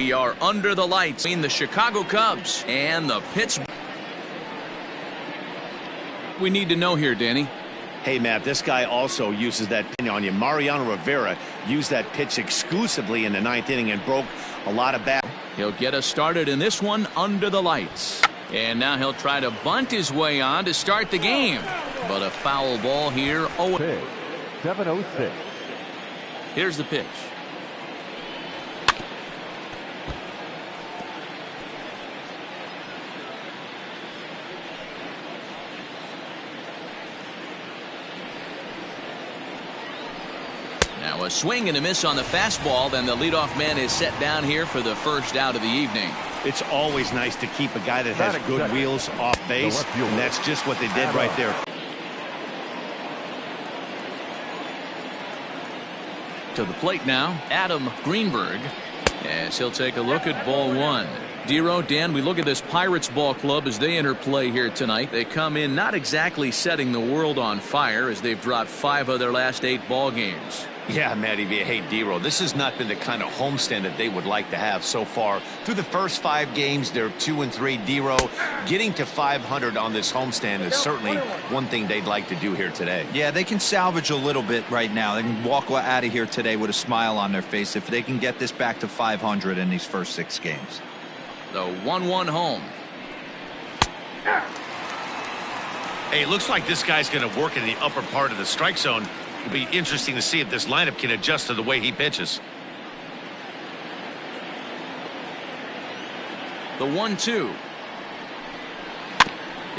We are under the lights in the Chicago Cubs and the Pittsburgh. We need to know here, Danny. Hey, Matt, this guy also uses that pin on you. Mariano Rivera used that pitch exclusively in the ninth inning and broke a lot of bat. He'll get us started in this one under the lights. And now he'll try to bunt his way on to start the game. But a foul ball here. Oh, 7:06. Here's the pitch. Now a swing and a miss on the fastball. Then the leadoff man is set down here for the first out of the evening. It's always nice to keep a guy that has good wheels off base, and that's just what they did right there. To the plate now, Adam Greenberg, as he'll take a look at ball one. Dero, Dan, we look at this Pirates ball club as they enter play here tonight. They come in not exactly setting the world on fire as they've dropped 5 of their last 8 ball games. Yeah, Matty V. Hey, Dero, this has not been the kind of homestand that they would like to have so far. Through the first 5 games, they're 2-3. Dero, getting to 500 on this homestand is certainly one thing they'd like to do here today. Yeah, they can salvage a little bit right now. They can walk out of here today with a smile on their face if they can get this back to 500 in these first 6 games. The 1-1 home. Hey, it looks like this guy's going to work in the upper part of the strike zone. It'll be interesting to see if this lineup can adjust to the way he pitches. The 1-2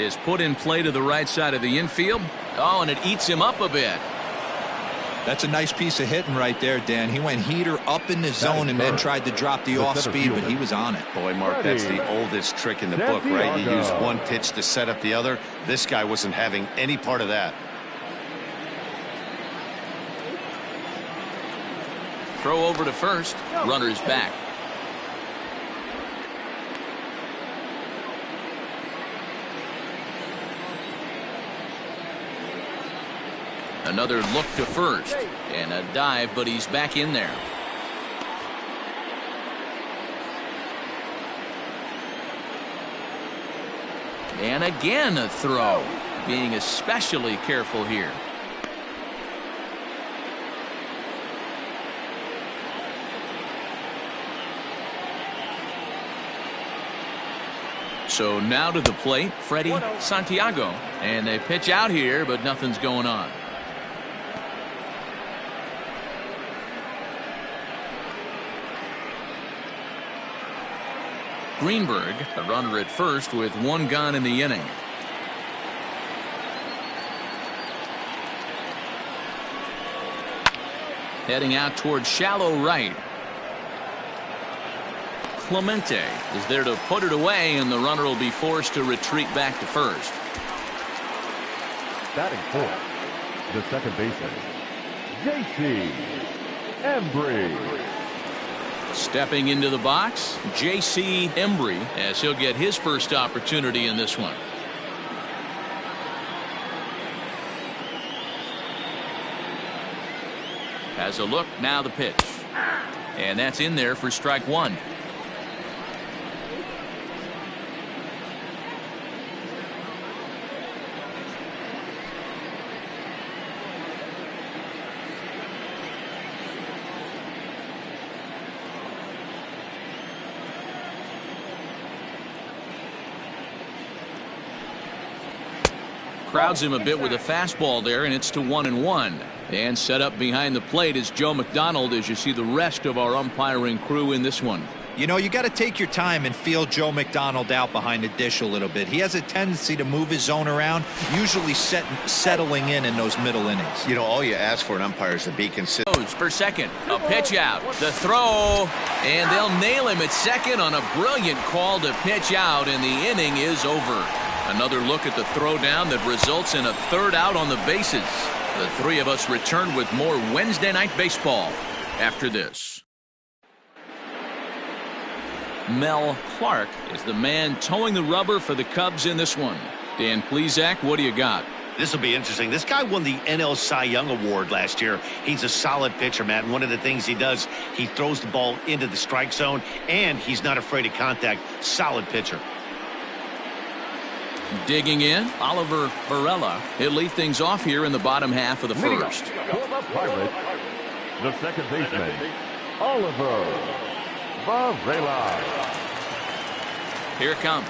is put in play to the right side of the infield. Oh, and it eats him up a bit. That's a nice piece of hitting right there, Dan. He went heater up in the zone and then tried to drop the off speed, but he was on it. Boy, Mark, that's the oldest trick in the book, right? You use one pitch to set up the other. This guy wasn't having any part of that. Throw over to first. Runner's back. Another look to first. And a dive, but he's back in there. And again a throw. Being especially careful here. So now to the plate, Freddie Santiago. And they pitch out here, but nothing's going on. Greenberg, a runner at first with 1 gone in the inning. Heading out towards shallow right. Clemente is there to put it away, and the runner will be forced to retreat back to first. Batting fourth, the second baseman, J.C. Embry. Stepping into the box, J.C. Embry, as he'll get his first opportunity in this one. Has a look, now the pitch. And that's in there for strike 1. Crowds him a bit with a fastball there, and it's to 1-1. And set up behind the plate is Joe McDonald as you see the rest of our umpiring crew in this one. You know, you got to take your time and feel Joe McDonald out behind the dish a little bit. He has a tendency to move his zone around, usually settling in those middle innings. You know, all you ask for an umpire is to be consistent. For second, a pitch out, the throw, and they'll nail him at second on a brilliant call to pitch out, and the inning is over. Another look at the throw down that results in a 3rd out on the bases. The 3 of us return with more Wednesday Night Baseball after this. Mel Clark is the man towing the rubber for the Cubs in this one. Dan Plesac, what do you got? This will be interesting. This guy won the NL Cy Young Award last year. He's a solid pitcher, Matt. And one of the things he does, he throws the ball into the strike zone, and he's not afraid of contact. Solid pitcher. Digging in, Oliver Varela. He'll lead things off here in the bottom half of the first. For the Pirates, the second baseman, Oliver Varela. Here it comes.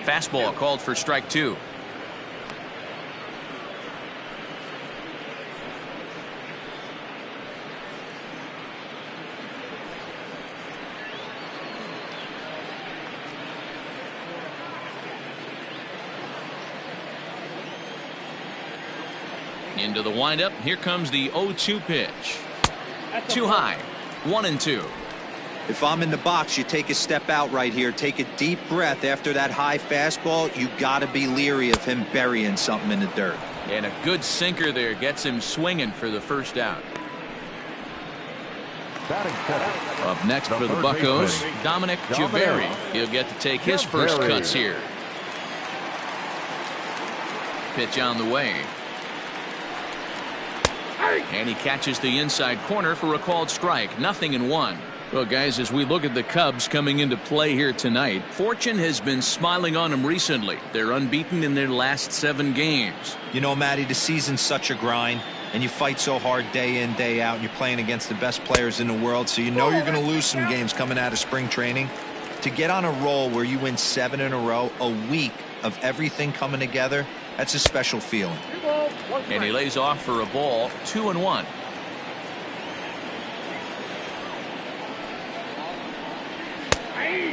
Fastball called for strike 2. Into the windup. Here comes the 0-2 pitch. Too high. 1-2. If I'm in the box, you take a step out right here. Take a deep breath after that high fastball. You got to be leery of him burying something in the dirt. And a good sinker there gets him swinging for the first out. Up next for the Buccos, Dominic Javeri. He'll get to take his first cuts here. Pitch on the way. And he catches the inside corner for a called strike. 0-1. Well, guys, as we look at the Cubs coming into play here tonight, fortune has been smiling on them recently. They're unbeaten in their last 7 games. You know, Matty, the season's such a grind, and you fight so hard day in, day out, and you're playing against the best players in the world, so you know you're going to lose some games coming out of spring training. To get on a roll where you win 7 in a row, a week of everything coming together, that's a special feeling. And he lays off for a ball. 2-1.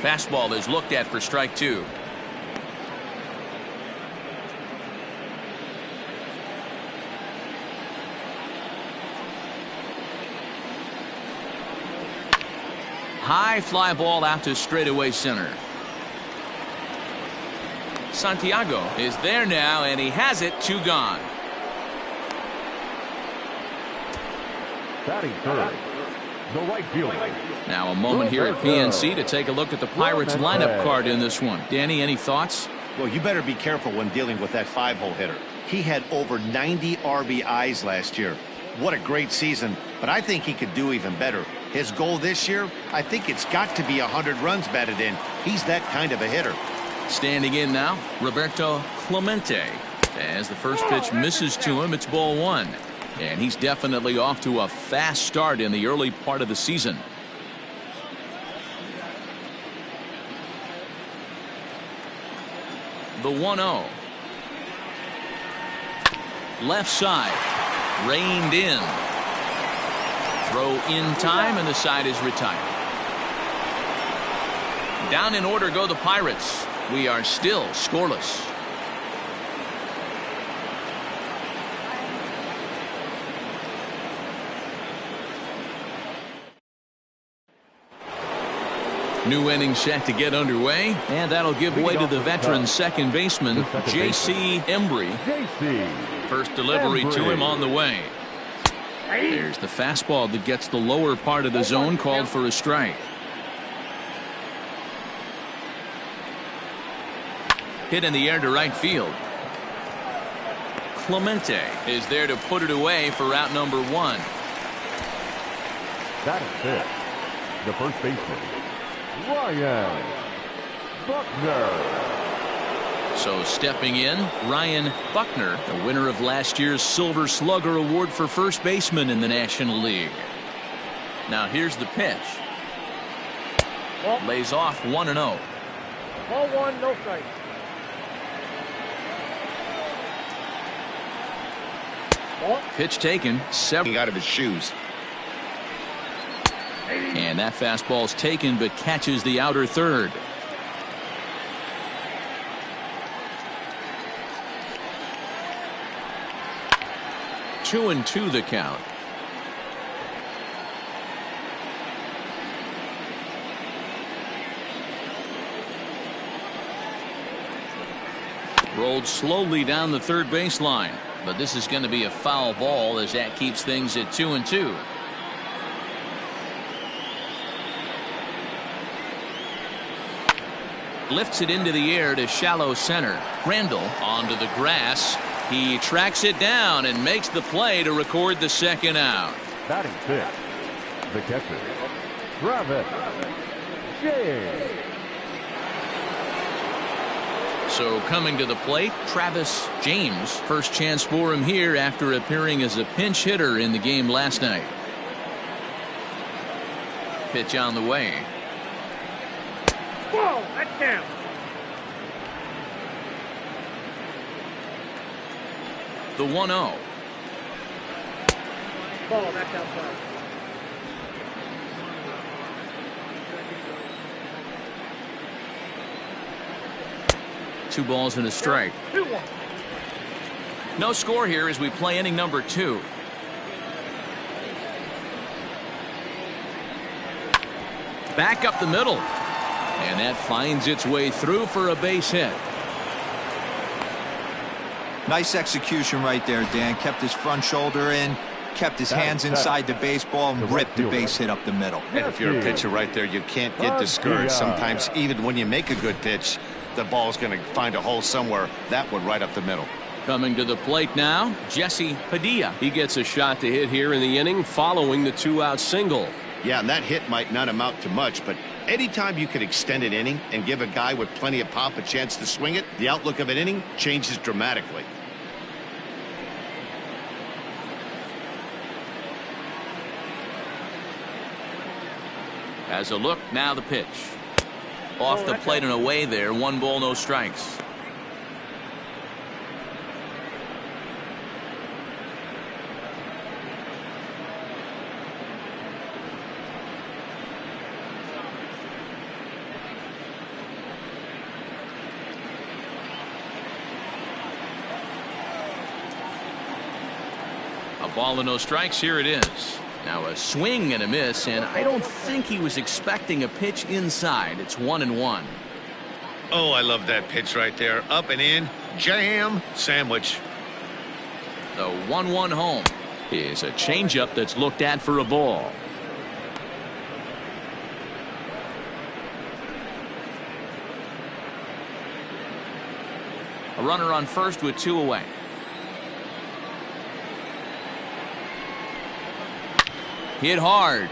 Fastball is looked at for strike 2. High fly ball out to straightaway center. Santiago is there now, and he has it. 2 gone. Batting third, the right fielder. Now a moment here at PNC to take a look at the Pirates lineup card in this one. Danny, any thoughts? Well, you better be careful when dealing with that 5-hole hitter. He had over 90 RBIs last year. What a great season, but I think he could do even better. His goal this year, I think it's got to be 100 runs batted in. He's that kind of a hitter. Standing in now, Roberto Clemente. As the first pitch misses to him, it's ball 1. And he's definitely off to a fast start in the early part of the season. The 1-0. Left side. Reined in. Throw in time, and the side is retired. Down in order go the Pirates. We are still scoreless. New inning set to get underway, and that'll give way to the veteran second baseman, J.C. Embry. First delivery to him on the way. There's the fastball that gets the lower part of the zone, called for a strike. Hit in the air to right field. Clemente is there to put it away for out number 1. That is it. The first baseman, Ryan Buckner. So stepping in, Ryan Buckner, the winner of last year's Silver Slugger Award for first baseman in the National League. Now here's the pitch. Lays off 1-0. Ball 1, no strike. Pitch taken. Out of his shoes. And that fastball's taken, but catches the outer third. Two and 2 the count. Rolled slowly down the third baseline, but this is going to be a foul ball as that keeps things at 2-2. Lifts it into the air to shallow center. Randall onto the grass. He tracks it down and makes the play to record the second out. Batting fifth, the catcher, Travis James. So coming to the plate, Travis James. First chance for him here after appearing as a pinch hitter in the game last night. Pitch on the way. Whoa, that's down. The 1-0. Ball, that's outside. Two balls and a strike. 2-1. No score here as we play inning number 2. Back up the middle. And that finds its way through for a base hit. Nice execution right there, Dan. Kept his front shoulder in, kept his hands inside the baseball, and ripped the base hit up the middle. And if you're a pitcher right there, you can't get discouraged. Sometimes even when you make a good pitch, the ball's going to find a hole somewhere. That one right up the middle. Coming to the plate now, Jesse Padilla. He gets a shot to hit here in the inning following the 2-out single. Yeah, and that hit might not amount to much, but anytime you can extend an inning and give a guy with plenty of pop a chance to swing it, the outlook of an inning changes dramatically. As a look, now the pitch. Off the plate and away there. 1 ball, no strikes. A ball and no strikes. Here it is. Now a swing and a miss, and I don't think he was expecting a pitch inside. It's 1-1. Oh, I love that pitch right there. Up and in, jam, sandwich. The 1-1 home is a changeup that's looked at for a ball. A runner on first with 2 away. Hit hard,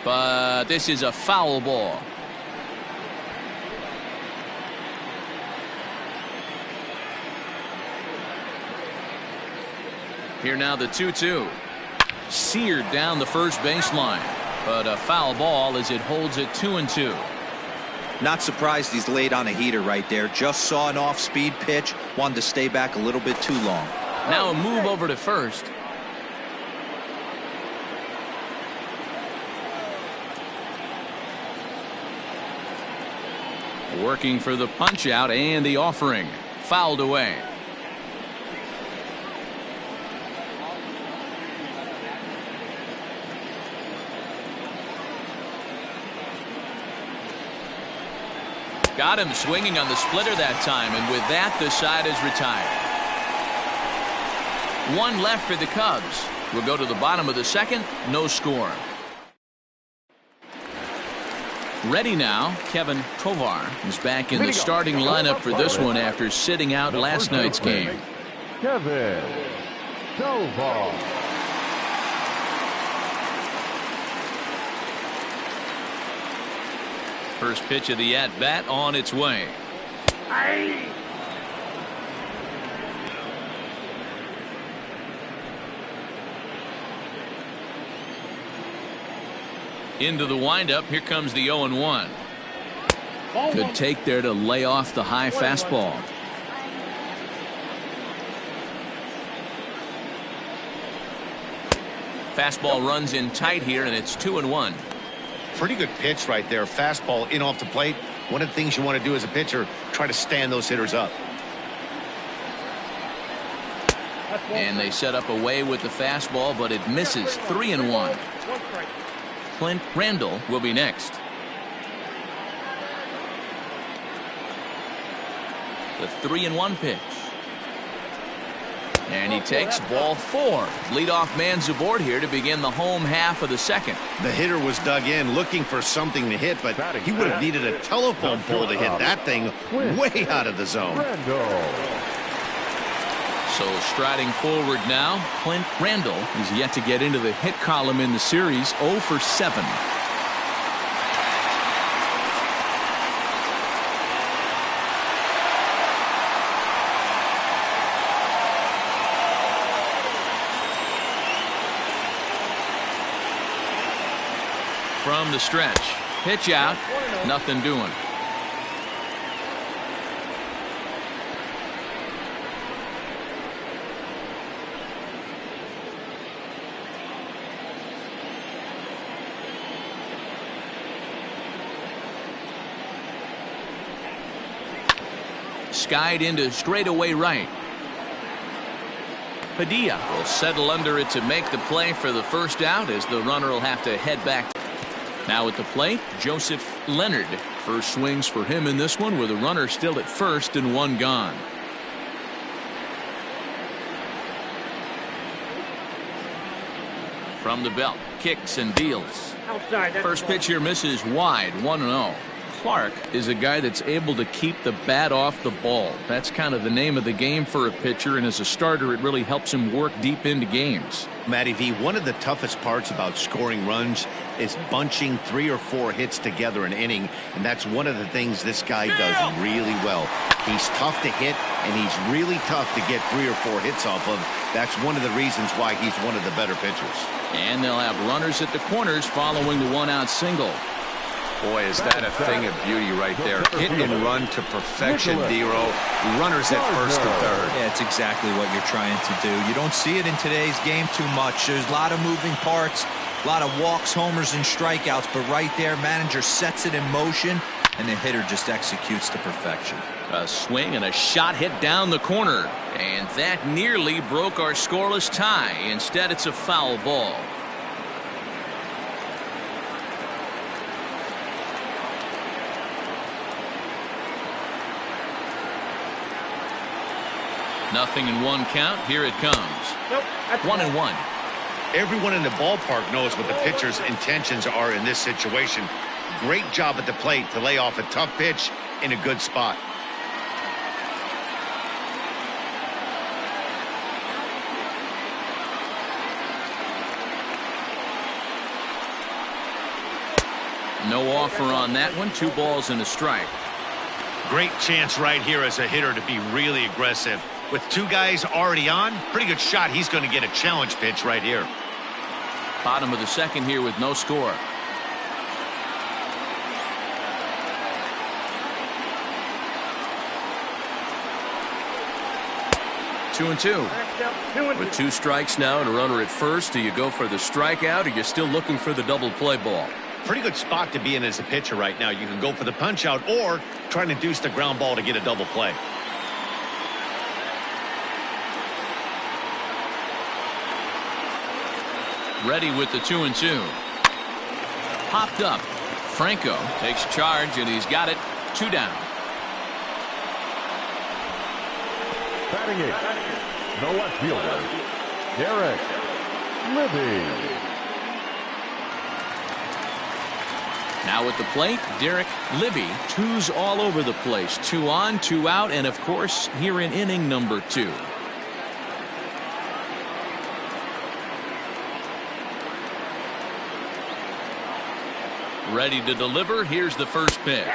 but this is a foul ball. Here now the 2-2. Seared down the first baseline, but a foul ball as it holds it 2-2. Not surprised he's laid on a heater right there. Just saw an off-speed pitch, wanted to stay back a little bit too long. Now a move over to first. Working for the punch out and the offering. Fouled away. Got him swinging on the splitter that time, and with that the side is retired. 1 left for the Cubs. We'll go to the bottom of the second. No score. Ready now, Kevin Tovar is back in the starting lineup for this one after sitting out last night's game. Kevin Tovar. First pitch of the at-bat on its way. Into the windup. Here comes the 0-1. Good take there to lay off the high fastball. Fastball runs in tight here, and it's 2-1. Pretty good pitch right there. Fastball in off the plate. One of the things you want to do as a pitcher, try to stand those hitters up. And they set up away with the fastball, but it misses. 3-1. Clint Randall will be next. The 3-1 pitch. And he takes ball 4. Leadoff man's aboard here to begin the home half of the second. The hitter was dug in looking for something to hit, but he would have needed a telephone pole to hit that thing way out of the zone. So striding forward now, Clint Randall is yet to get into the hit column in the series, 0 for 7. From the stretch, pitch out, nothing doing. Skied into straightaway right. Padilla will settle under it to make the play for the first out, as the runner will have to head back. Now at the plate, Joseph Leonard. First swings for him in this one, with a runner still at first and 1 gone. From the belt, kicks and deals. Outside. First pitch here misses wide, 1-0. Clark is a guy that's able to keep the bat off the ball. That's kind of the name of the game for a pitcher, and as a starter, it really helps him work deep into games. Matty V, one of the toughest parts about scoring runs is bunching 3 or 4 hits together an inning, and that's one of the things this guy does really well. He's tough to hit, and he's really tough to get 3 or 4 hits off of. That's one of the reasons why he's one of the better pitchers. And they'll have runners at the corners following the 1-out single. Boy, is that a thing of beauty right there. Hit and run to perfection, Dero. Runners at first and third. Yeah, it's exactly what you're trying to do. You don't see it in today's game too much. There's a lot of moving parts, a lot of walks, homers, and strikeouts, but right there, manager sets it in motion, and the hitter just executes to perfection. A swing and a shot hit down the corner, and that nearly broke our scoreless tie. Instead, it's a foul ball. Nothing in 1 count. Here it comes. Nope, 1-1. Everyone in the ballpark knows what the pitcher's intentions are in this situation. Great job at the plate to lay off a tough pitch in a good spot. No offer on that one. 2 balls and a strike. Great chance right here as a hitter to be really aggressive. With 2 guys already on, pretty good shot. He's going to get a challenge pitch right here. Bottom of the second here with no score. Two and two. With 2 strikes now and a runner at first, do you go for the strikeout, or you're still looking for the double play ball? Pretty good spot to be in as a pitcher right now. You can go for the punch out or try to induce the ground ball to get a double play. Ready with the 2-2. Popped up. Franco takes charge, and he's got it. 2 down. Batting it, the left fielder, Derek Libby. Now at the plate, Derek Libby. 2's all over the place. 2 on, 2 out, and of course, here in inning number 2. Ready to deliver. Here's the first pitch.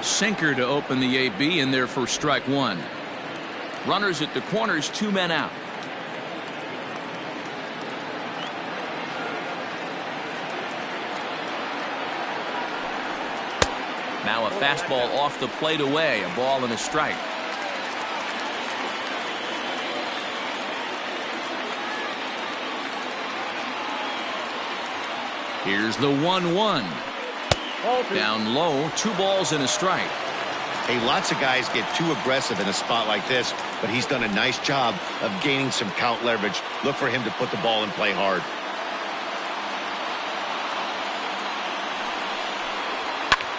Sinker to open the AB, and there for strike 1. Runners at the corners, 2 men out. Now a fastball off the plate away. A ball and a strike. Here's the 1-1. Down low, 2 balls and a strike. Hey, lots of guys get too aggressive in a spot like this, but he's done a nice job of gaining some count leverage. Look for him to put the ball in play hard.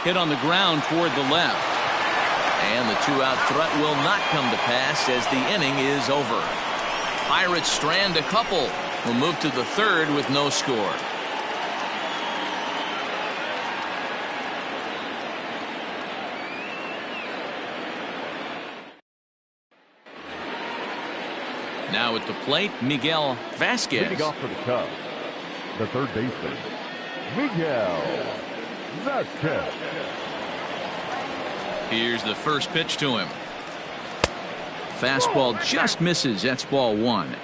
Hit on the ground toward the left. And the two-out threat will not come to pass as the inning is over. Pirates strand a couple. We'll move to the third with no score. Now at the plate, Miguel Vasquez. Leading off for the Cubs, the third baseman, Miguel Vasquez. Here's the first pitch to him. Fastball just misses. That's ball one.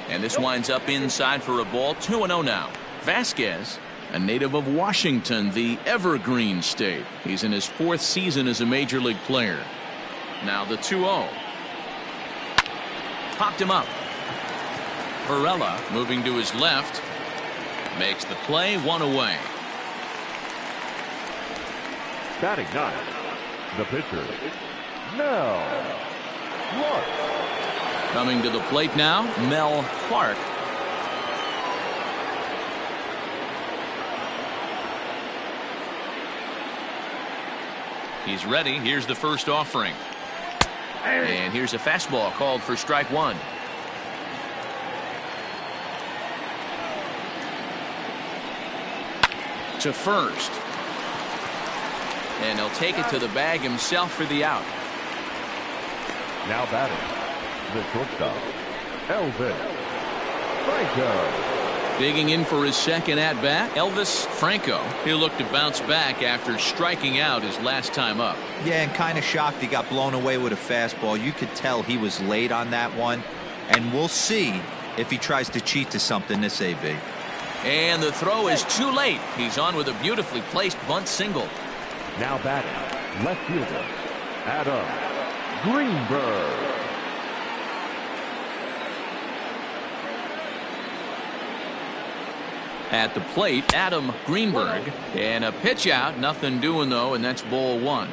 And this winds up inside for a ball. 2-0 now. Vasquez, a native of Washington, the Evergreen State. He's in his fourth season as a major league player. Now the 2-0. Popped him up. Varela moving to his left. Makes the play, one away. Batting ninth, the pitcher, Mel Clark. Coming to the plate now, Mel Clark. He's ready. Here's the first offering. And here's a fastball called for strike one. To first. And he'll take it to the bag himself for the out. Now batting, the shortstop, Elvis Franco. Digging in for his second at-bat, Elvis Franco. He'll look to bounce back after striking out his last time up. Yeah, and kind of shocked he got blown away with a fastball. You could tell he was late on that one. And we'll see if he tries to cheat to something this AB. And the throw is too late. He's on with a beautifully placed bunt single. Now batting, left fielder, Adam Greenberg. At the plate, Adam Greenberg. And a pitch out. Nothing doing, though, and that's ball one.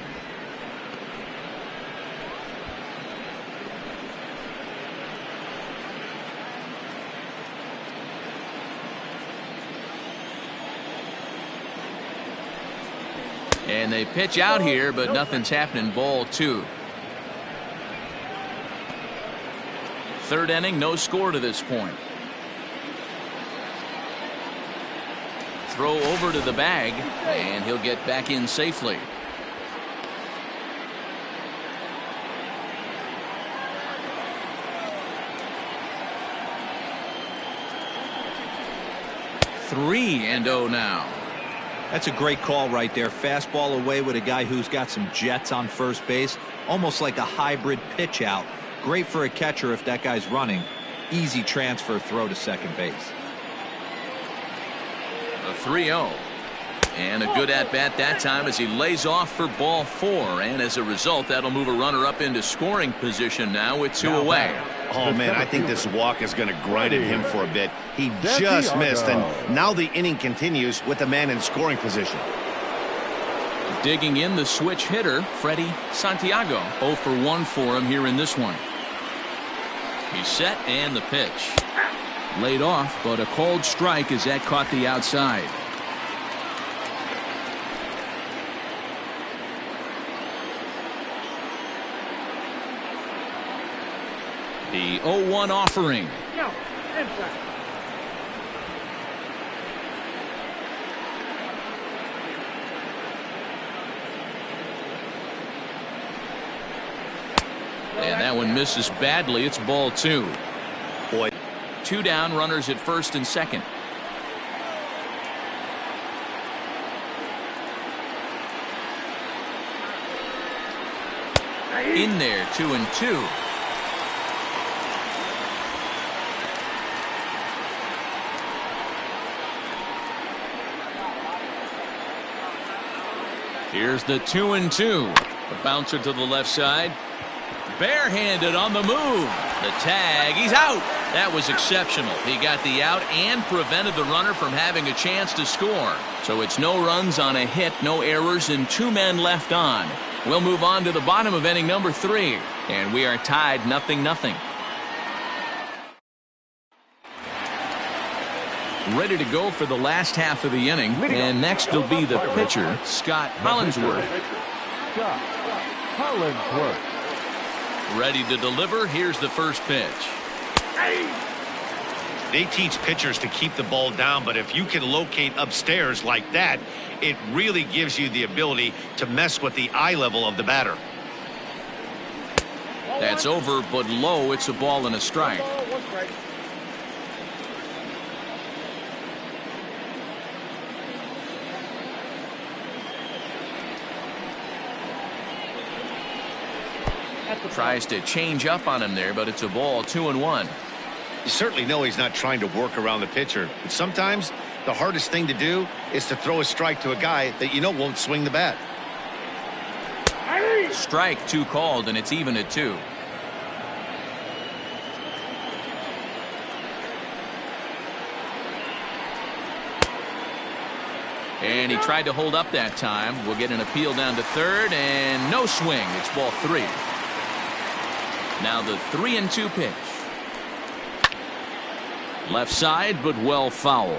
And they pitch out here, but nothing's happening. Ball two. Third inning, no score to this point. Throw over to the bag, and he'll get back in safely. Three and oh now. That's a great call right there. Fastball away with a guy who's got some jets on first base. Almost like a hybrid pitch out. Great for a catcher if that guy's running. Easy transfer throw to second base. A 3-0. And a good at-bat that time as he lays off for ball four. And as a result, that'll move a runner up into scoring position now with two away. Oh, man, I think this walk is going to grind at him for a bit. He just missed, and now the inning continues with the man in scoring position. Digging in the switch hitter, Freddie Santiago. 0 for 1 for him here in this one. He's set, and the pitch. Laid off, but a cold strike as that caught the outside. The 0-1 offering. No, inside. And that one misses badly. It's ball two. Boy. Two down, runners at first and second. In there, 2-2. Here's the 2-2. The bouncer to the left side. Barehanded on the move. The tag. He's out. That was exceptional. He got the out and prevented the runner from having a chance to score. So it's no runs on a hit, no errors, and two men left on. We'll move on to the bottom of inning number 3. And we are tied 0-0. ready to go for the last half of the inning. And next will be the pitcher, Scott Hollingsworth. Scott Hollingsworth. Ready to deliver. Here's the first pitch. They teach pitchers to keep the ball down, but if you can locate upstairs like that, it really gives you the ability to mess with the eye level of the batter. That's over, but low. It's a ball and a strike. Tries to change up on him there, but it's a ball. 2-1. You certainly know he's not trying to work around the pitcher, but sometimes the hardest thing to do is to throw a strike to a guy that you know won't swing the bat. Strike 2 called, and it's even at 2. And he tried to hold up that time. We'll get an appeal down to third, and no swing. It's ball 3. Now the 3-2 pitch. Left side, but well foul.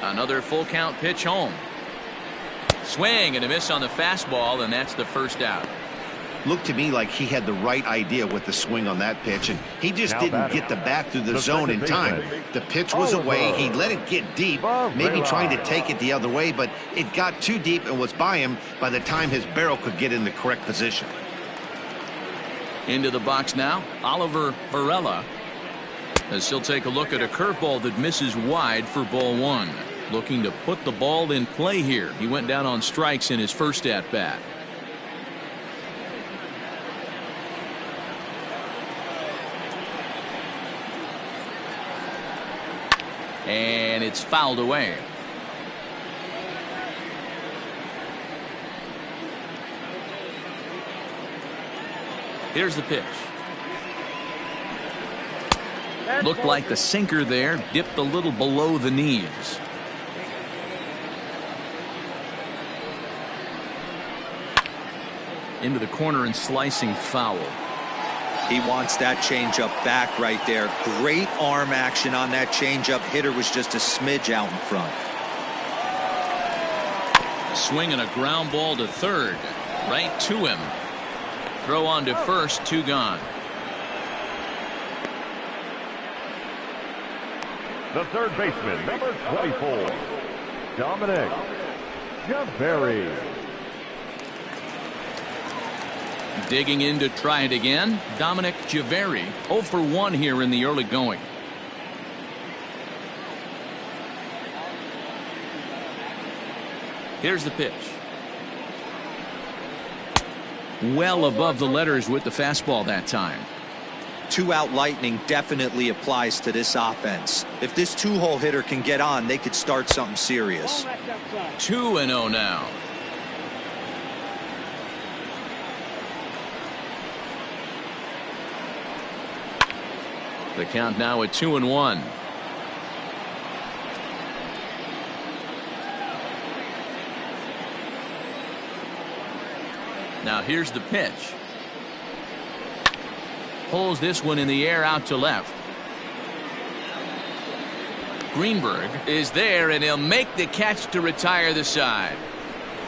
Another full count pitch home. Swing and a miss on the fastball, and that's the first out. Looked to me like he had the right idea with the swing on that pitch, and he just didn't get the bat through the zone in time. The pitch was away. He let it get deep, maybe trying to take it the other way, but it got too deep and was by him by the time his barrel could get in the correct position. Into the box now, Oliver Varela, as he'll take a look at a curveball that misses wide for ball 1. Looking to put the ball in play here. He went down on strikes in his first at bat. And it's fouled away. Here's the pitch. Looked like the sinker there, dipped a little below the knees. Into the corner and slicing foul. He wants that changeup back right there. Great arm action on that changeup. Hitter was just a smidge out in front. Swing and a ground ball to third. Right to him. Throw on to first. 2 gone. The third baseman, number 24, Dominic Javeri. Digging in to try it again, Dominic Javeri, 0 for 1 here in the early going. Here's the pitch. Well above the letters with the fastball that time. 2-out lightning definitely applies to this offense. If this 2-hole hitter can get on, they could start something serious. 2-0 now. The count now at 2-1. Now here's the pitch. Pulls this one in the air out to left. Greenberg is there, and he'll make the catch to retire the side.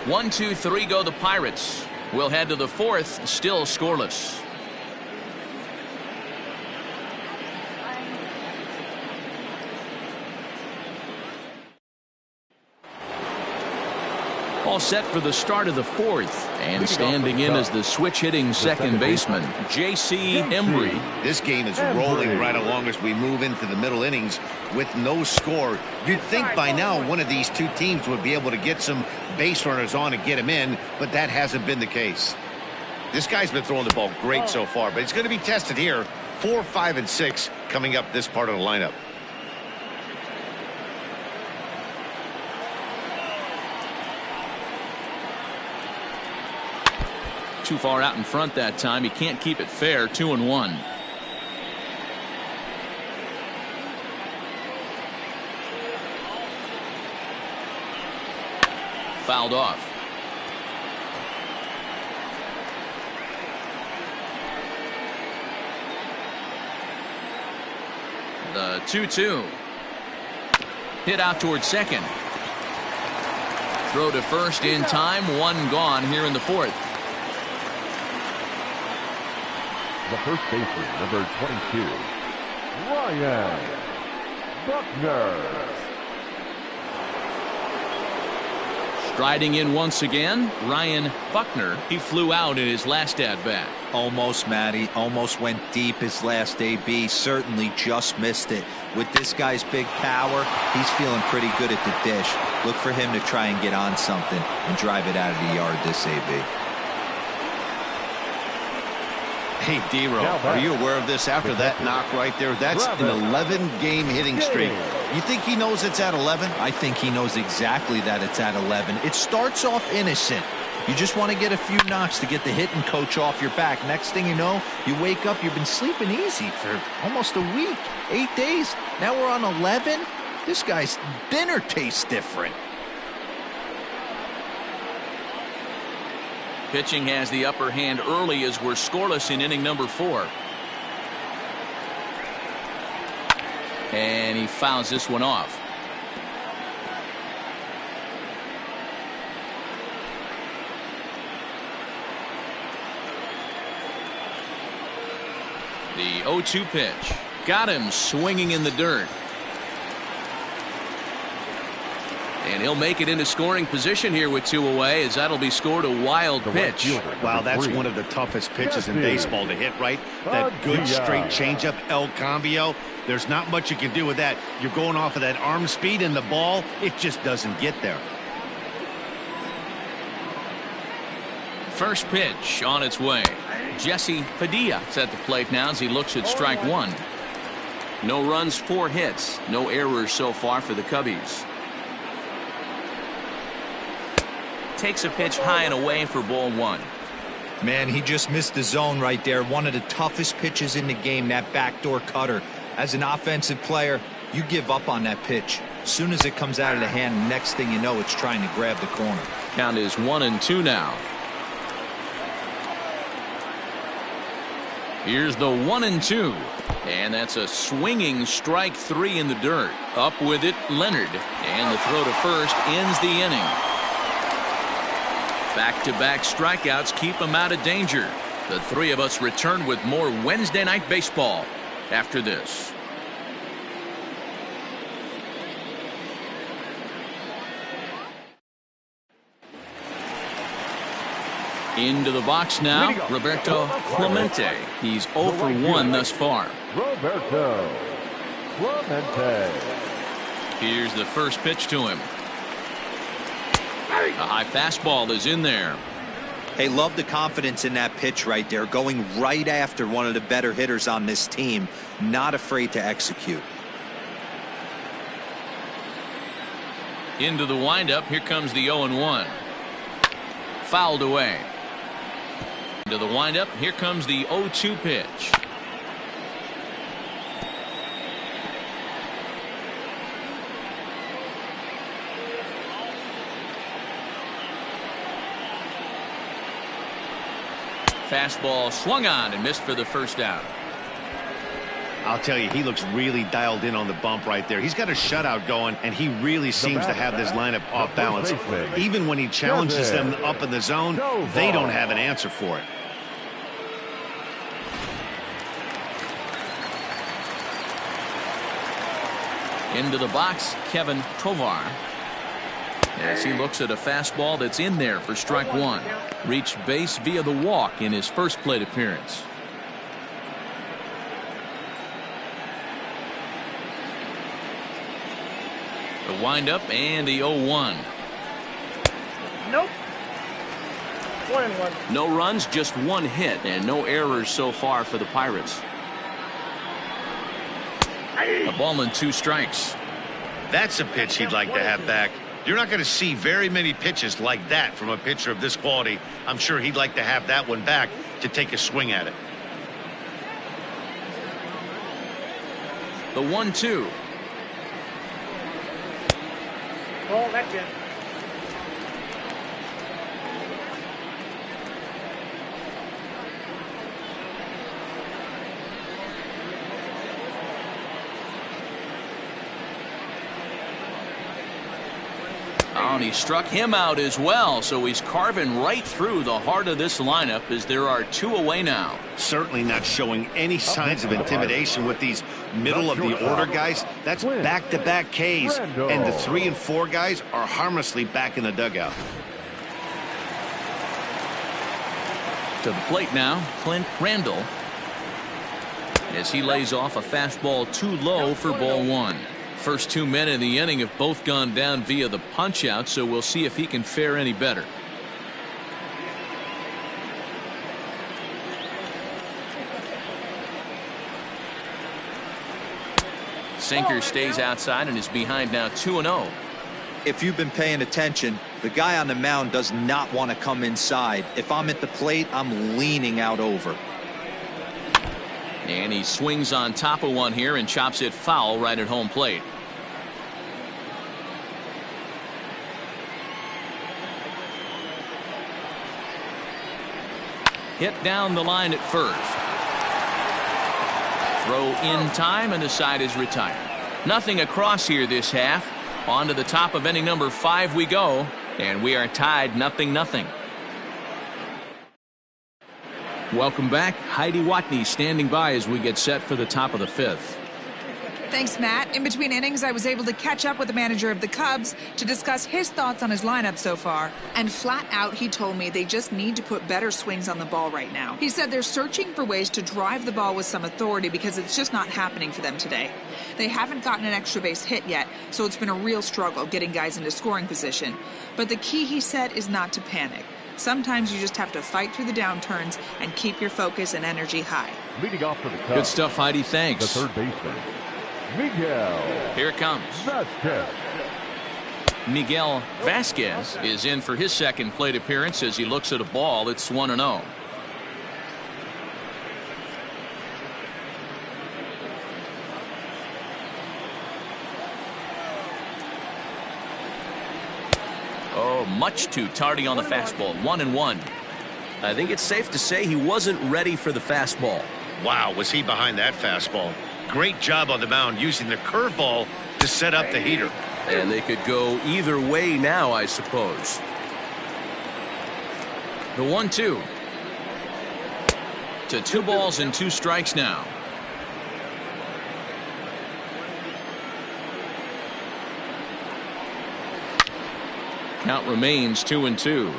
1, 2, 3 go the Pirates. We'll head to the 4th, still scoreless. All set for the start of the 4th, and standing in as the switch-hitting second baseman, J.C. Embry. This game is rolling right along as we move into the middle innings with no score. You'd think by now one of these two teams would be able to get some base runners on and get him in, but that hasn't been the case. This guy's been throwing the ball great so far, but it's going to be tested here. 4, 5, and 6 coming up this part of the lineup. Too far out in front that time. He can't keep it fair. 2-1. Fouled off. The 2-2. Hit out towards second. Throw to first in time. One gone here in the fourth. The first baseman, number 22, Ryan Buckner. Striding in once again, Ryan Buckner. He flew out in his last at-bat. Almost, Matty. Almost went deep his last AB. Certainly just missed it. With this guy's big power, he's feeling pretty good at the dish. Look for him to try and get on something and drive it out of the yard this AB. Hey, D-Row, are you aware of this? After that knock right there, that's an 11-game hitting streak. You think he knows it's at 11? I think he knows exactly that it's at 11. It starts off innocent. You just want to get a few knocks to get the hitting coach off your back. Next thing you know, you wake up, you've been sleeping easy for almost a week, 8 days. Now we're on 11. This guy's dinner tastes different. Pitching has the upper hand early as we're scoreless in inning number 4. And he fouls this one off. The 0-2 pitch. Got him swinging in the dirt. And he'll make it into scoring position here with 2 away, as that'll be scored a wild pitch. Wow, that's one of the toughest pitches in baseball to hit, right? That good straight changeup, El Cambio. There's not much you can do with that. You're going off of that arm speed, and the ball, it just doesn't get there. First pitch on its way. Jesse Padilla's at the plate now as he looks at strike one. No runs, 4 hits. No errors so far for the Cubbies. Takes a pitch high and away for ball 1. Man, he just missed the zone right there. One of the toughest pitches in the game, that backdoor cutter. As an offensive player, you give up on that pitch. As soon as it comes out of the hand, next thing you know, it's trying to grab the corner. Count is 1-2 now. Here's the 1-2. And that's a swinging strike 3 in the dirt. Up with it, Leonard. And the throw to first ends the inning. Back-to-back strikeouts keep him out of danger. The 3 of us return with more Wednesday Night Baseball after this. Into the box now, Roberto Clemente. He's 0 for 1 thus far. Roberto Clemente. Here's the first pitch to him. A high fastball is in there. Hey, love the confidence in that pitch right there. Going right after one of the better hitters on this team. Not afraid to execute. Into the windup. Here comes the 0-1. Fouled away. Into the windup. Here comes the 0-2 pitch. Fastball swung on and missed for the first out. I'll tell you, he looks really dialed in on the bump right there. He's got a shutout going, and he really seems to have this lineup off balance. Even when he challenges them up in the zone, they don't have an answer for it. Into the box, Kevin Tovar. As he looks at a fastball that's in there for strike 1. Reached base via the walk in his first plate appearance. The windup and the 0-1. Nope. 1-1. No runs, just 1 hit, and no errors so far for the Pirates. A ball and 2 strikes. That's a pitch he'd like to have back. You're not going to see very many pitches like that from a pitcher of this quality. I'm sure he'd like to have that one back to take a swing at it. The 1-2. Oh, that's it. Now, and he struck him out as well, so he's carving right through the heart of this lineup as there are 2 away now. Certainly not showing any signs of intimidation with these middle of the order guys. That's back-to-back Ks, and the 3 and 4 guys are harmlessly back in the dugout. To the plate now, Clint Randall, as he lays off a fastball too low for ball 1. First 2 men in the inning have both gone down via the punch out, so we'll see if he can fare any better. Sinker stays outside and is behind now 2-0. If you've been paying attention, the guy on the mound does not want to come inside. If I'm at the plate, I'm leaning out over. And he swings on top of one here and chops it foul right at home plate. Hit down the line at first. Throw in time, and the side is retired. Nothing across here this half. On to the top of inning number 5 we go, and we are tied 0-0. Welcome back. Heidi Watney standing by as we get set for the top of the 5th. Thanks, Matt. In between innings, I was able to catch up with the manager of the Cubs to discuss his thoughts on his lineup so far. And flat out, he told me they just need to put better swings on the ball right now. He said they're searching for ways to drive the ball with some authority because it's just not happening for them today. They haven't gotten an extra base hit yet, so it's been a real struggle getting guys into scoring position. But the key, he said, is not to panic. Sometimes you just have to fight through the downturns and keep your focus and energy high. Leading off for the Cubs. Good stuff, Heidi. Thanks. The third baseman, Miguel. Here it comes. Vasquez. Miguel Vasquez is in for his second plate appearance as he looks at a ball that's 1-0. Oh, much too tardy on the fastball. 1-1. I think it's safe to say he wasn't ready for the fastball. Wow, was he behind that fastball. Great job on the mound using the curveball to set up the heater. And they could go either way now, I suppose. The 1-2. To 2 balls and 2 strikes now. Count remains 2-2.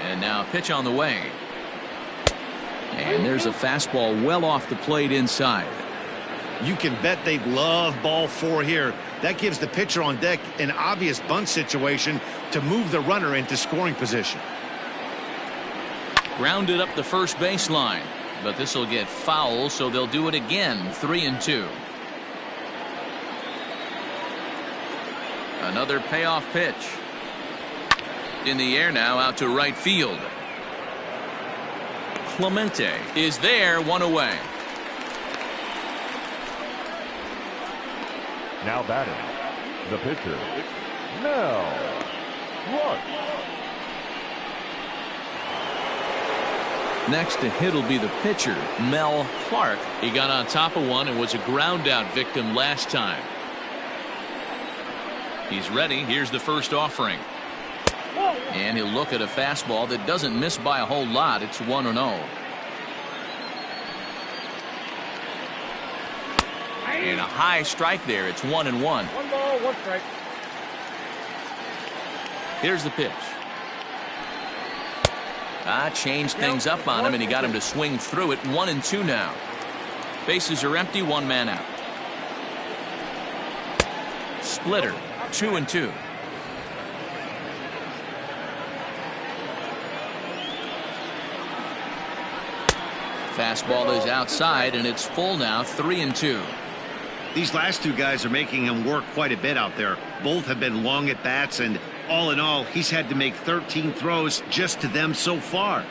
And now pitch on the way. And there's a fastball well off the plate inside. You can bet they love ball 4 here. That gives the pitcher on deck an obvious bunt situation to move the runner into scoring position. Grounded up the first baseline, but this will get foul, so they'll do it again. 3-2. Another payoff pitch. In the air now, out to right field. Clemente is there, 1 away. Now batting, the pitcher, Mel Clark. Next to hit will be the pitcher, Mel Clark. He got on top of one and was a ground out victim last time. He's ready. Here's the first offering. And he'll look at a fastball that doesn't miss by a whole lot. It's 1-0. And a high strike there. It's 1-1. 1 ball, 1 strike. Here's the pitch. Changed things up on him, and he got him to swing through it. 1-2 now. Bases are empty, 1 man out. Splitter, 2-2. Fastball is outside, and it's full now. 3-2. These last 2 guys are making him work quite a bit out there. Both have been long at bats, and all in all, he's had to make 13 throws just to them so far.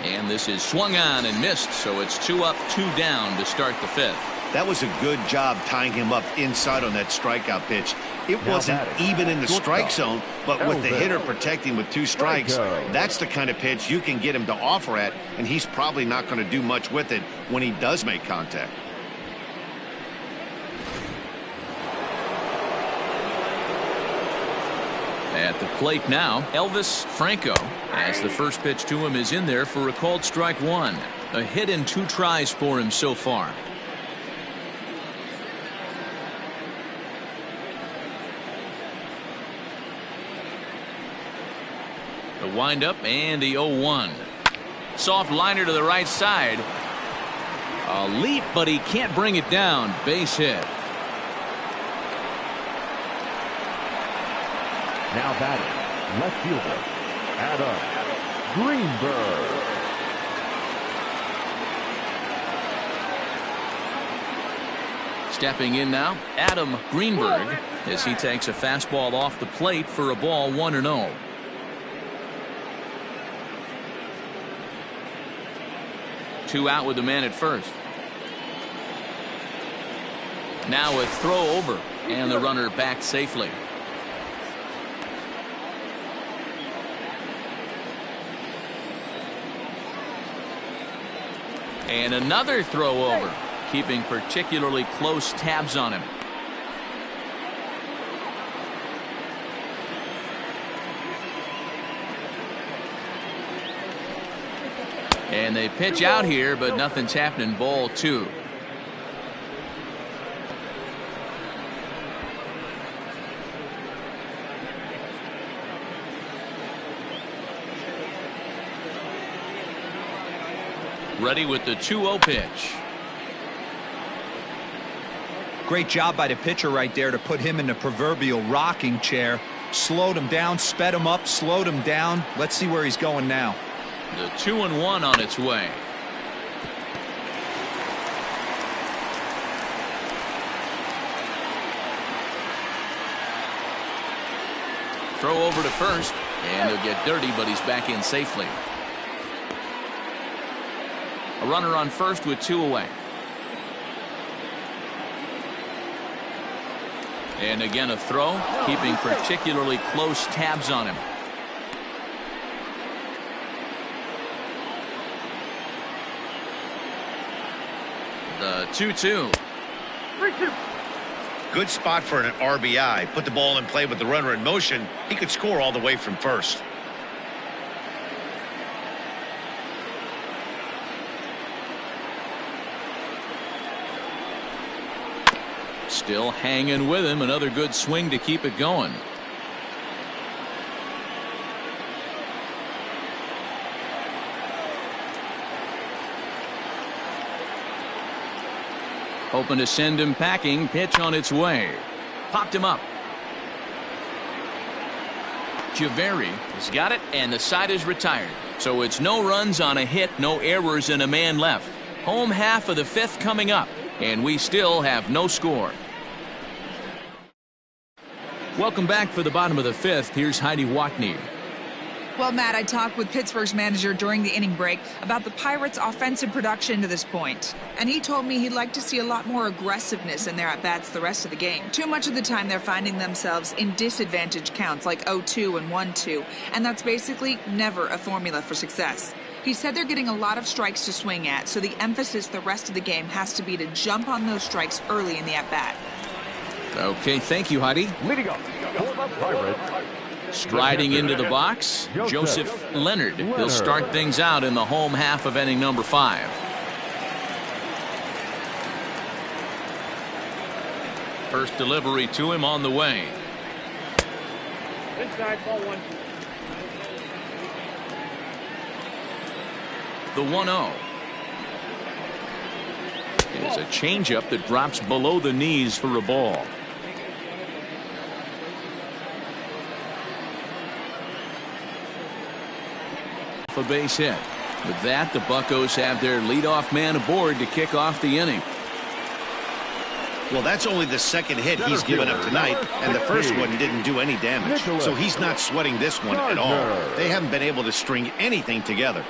And this is swung on and missed, so it's 2 up, 2 down to start the 5th. That was a good job tying him up inside on that strikeout pitch. It wasn't even in the strike zone, but with the hitter protecting with 2 strikes, that's the kind of pitch you can get him to offer at, and he's probably not going to do much with it when he does make contact. At the plate now, Elvis Franco, as the first pitch to him is in there for a called strike 1. A hit in 2 tries for him so far. The windup and the 0-1. Soft liner to the right side. A leap, but he can't bring it down. Base hit. Now batting, left fielder, Adam Greenberg. Stepping in now, Adam Greenberg, as he takes a fastball off the plate for a ball 1-0. Two out with the man at first. Now a throw over, and the runner back safely. And another throw over, keeping particularly close tabs on him. And they pitch out here, but nothing's happening. Ball 2. Ready with the 2-0 pitch. Great job by the pitcher right there to put him in the proverbial rocking chair. Slowed him down, sped him up, slowed him down. Let's see where he's going now. The 2-1 on its way. Throw over to first, and he'll get dirty, but he's back in safely. A runner on first with 2 away. And again a throw, keeping particularly close tabs on him. The 2-2. Good spot for an RBI. Put the ball in play with the runner in motion. He could score all the way from first. Still hanging with him. Another good swing to keep it going. Hoping to send him packing. Pitch on its way. Popped him up. Javeri has got it, and the side is retired. So it's no runs on a hit, no errors, and a man left. Home half of the 5th coming up, and we still have no score. Welcome back for the bottom of the 5th. Here's Heidi Watney. Well, Matt, I talked with Pittsburgh's manager during the inning break about the Pirates' offensive production to this point. And he told me he'd like to see a lot more aggressiveness in their at-bats the rest of the game. Too much of the time they're finding themselves in disadvantage counts like 0-2 and 1-2. And that's basically never a formula for success. He said they're getting a lot of strikes to swing at, so the emphasis the rest of the game has to be to jump on those strikes early in the at-bat. Okay, thank you, Heidi. Leading up for the Pirates. Striding into the box, Joseph Leonard. He'll start things out in the home half of inning number 5. First delivery to him on the way. Inside, ball 1. The 1-0. It's a changeup that drops below the knees for a ball. A base hit. With that, the Buccos have their leadoff man aboard to kick off the inning. Well, that's only the second hit he's given up tonight, and the first one didn't do any damage. So he's not sweating this one at all. They haven't been able to string anything together.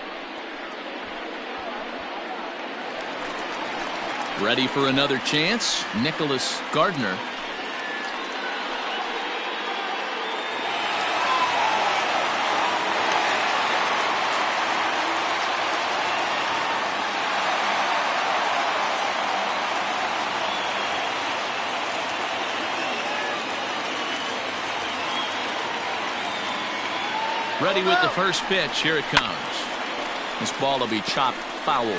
Ready for another chance? Nicholas Gardner. Ready with the first pitch. Here it comes. This ball will be chopped foul.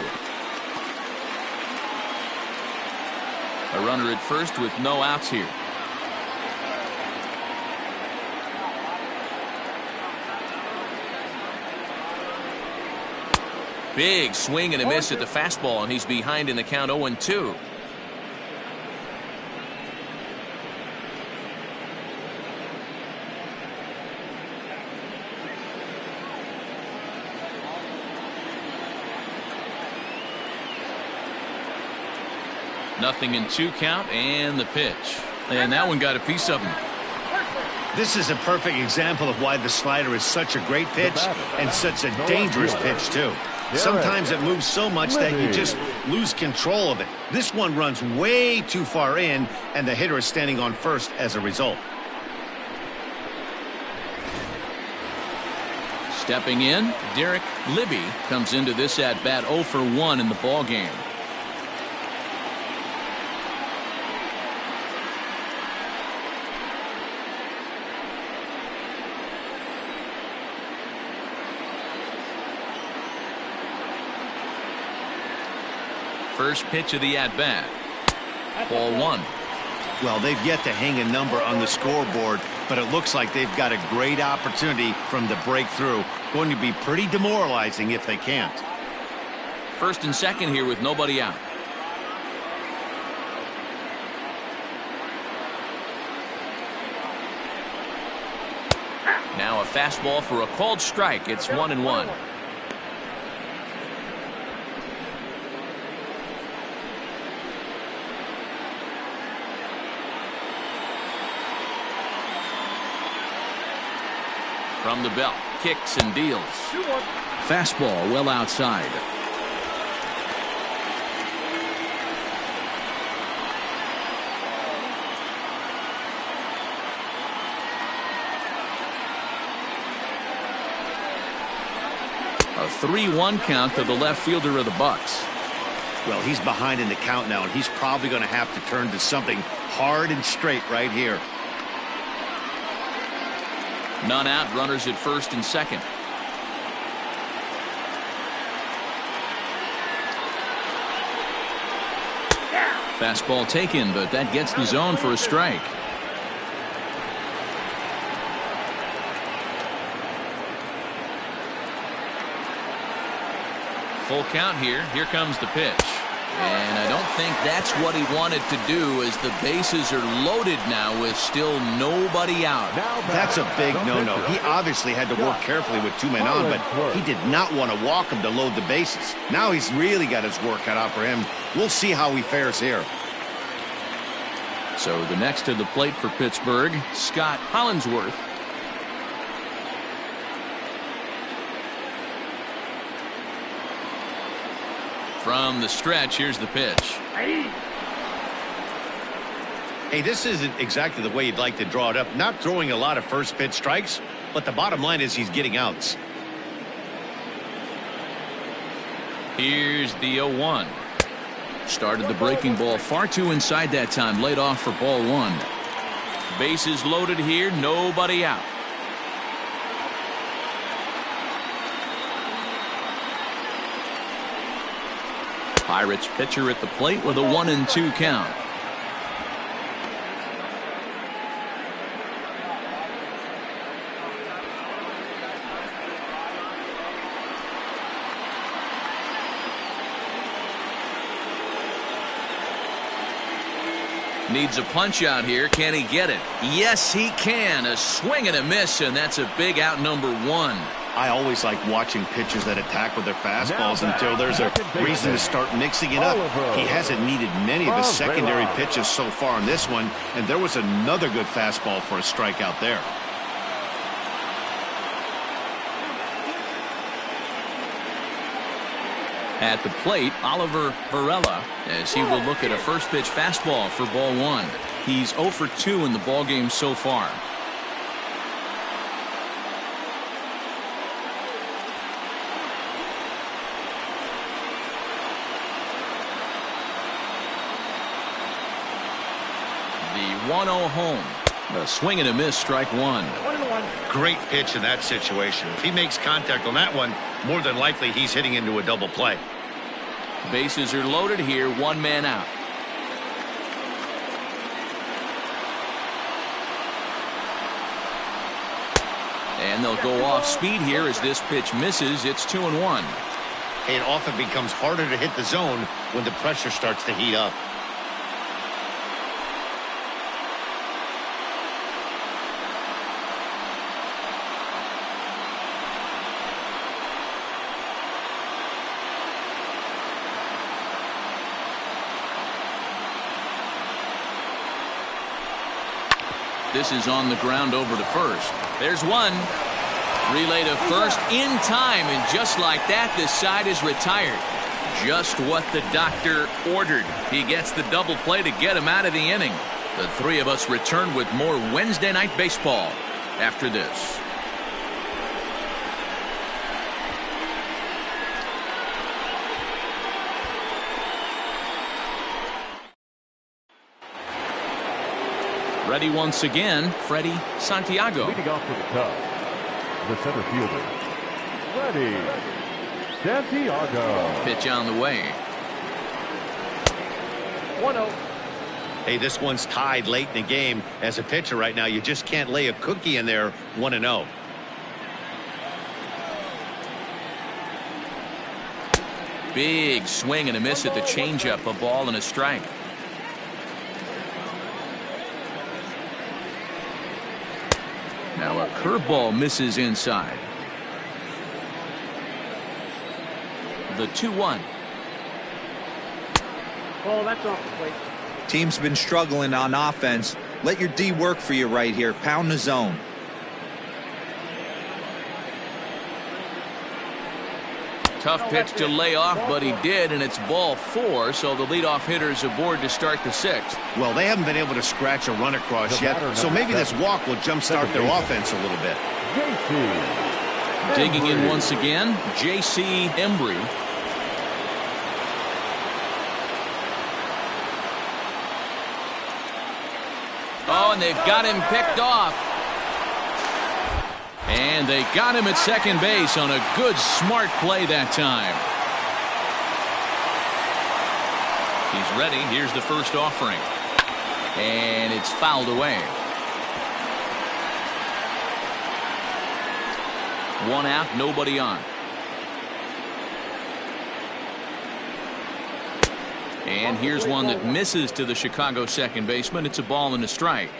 A runner at first with no outs here. Big swing and a miss at the fastball, and he's behind in the count 0-2. Nothing in 2 count, and the pitch. And that one got a piece of him. This is a perfect example of why the slider is such a great pitch and such a dangerous pitch, too. Sometimes it moves so much that you just lose control of it. This one runs way too far in, and the hitter is standing on first as a result. Stepping in, Derek Libby comes into this at-bat 0 for 1 in the ballgame. First pitch of the at-bat. Ball 1. Well, they've yet to hang a number on the scoreboard, but it looks like they've got a great opportunity from the breakthrough. Going to be pretty demoralizing if they can't. First and second here with nobody out. Now a fastball for a called strike. It's 1-1. From the belt, kicks and deals. Fastball well outside. A 3-1 count to the left fielder of the Bucks. Well, he's behind in the count now, and he's probably going to have to turn to something hard and straight right here. None out, runners at first and second. Fastball taken, but that gets the zone for a strike. Full count here. Here comes the pitch. And I don't think that's what he wanted to do, as the bases are loaded now with still nobody out. That's a big no-no. He obviously had to work carefully with 2 men on, but he did not want to walk him to load the bases. Now he's really got his work cut out for him. We'll see how he fares here. So the next to the plate for Pittsburgh, Scott Hollinsworth. From the stretch, here's the pitch. Hey, this isn't exactly the way you'd like to draw it up. Not throwing a lot of first pitch strikes, but the bottom line is he's getting outs. Here's the 0-1. Started the breaking ball far too inside that time. Laid off for ball 1. Bases loaded here, nobody out. Pirates pitcher at the plate with a 1-2 count. Needs a punch out here. Can he get it? Yes, he can. A swing and a miss, and that's a big out, number 1. I always like watching pitchers that attack with their fastballs until there's a reason to start mixing it up. He hasn't needed many of his secondary pitches so far in this one, and there was another good fastball for a strikeout there. At the plate, Oliver Varela, as he will look at a first pitch fastball for ball one. He's 0 for 2 in the ballgame so far. The 1-0 home. A swing and a miss, strike one. 1-1. Great pitch in that situation. If he makes contact on that one, more than likely he's hitting into a double play. Bases are loaded here, one man out. And they'll go off speed here as this pitch misses. It's 2-1. It often becomes harder to hit the zone when the pressure starts to heat up. This is on the ground over to first. There's one. Relay to first in time, and just like that, this side is retired. Just what the doctor ordered. He gets the double play to get him out of the inning. The three of us return with more Wednesday Night Baseball after this. Ready once again, Freddie Santiago. Leading off for the Cubs, the center fielder, Freddie Santiago. Pitch on the way. 1-0. Hey, this one's tied late in the game. As a pitcher right now, you just can't lay a cookie in there. 1-0. Big swing and a miss at the changeup, a ball and a strike. Now a curveball misses inside. The 2-1. Oh, that's off the plate. Team's been struggling on offense. Let your D work for you right here. Pound the zone. Tough pitch to lay off, but he did, and it's ball 4, so the leadoff hitter's aboard to start the 6th. Well, they haven't been able to scratch a run across yet, so maybe this walk will jumpstart their offense a little bit. Digging in once again, J.C. Embry. Oh, and they've got him picked off. And they got him at second base on a good, smart play that time. He's ready. Here's the first offering. And it's fouled away. One out, nobody on. And here's one that misses to the Chicago second baseman. It's a ball and a strike.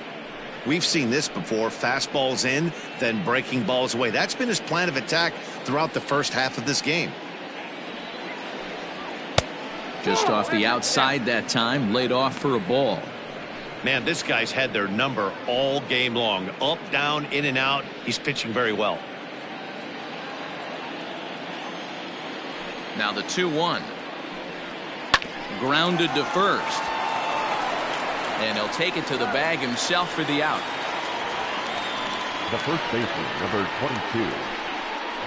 We've seen this before. Fastballs in, then breaking balls away. That's been his plan of attack throughout the first half of this game. Just off the outside that time, laid off for a ball. Man, this guy's had their number all game long. Up, down, in and out. He's pitching very well. Now the 2-1. Grounded to first. And he'll take it to the bag himself for the out. The first baseman, number 22,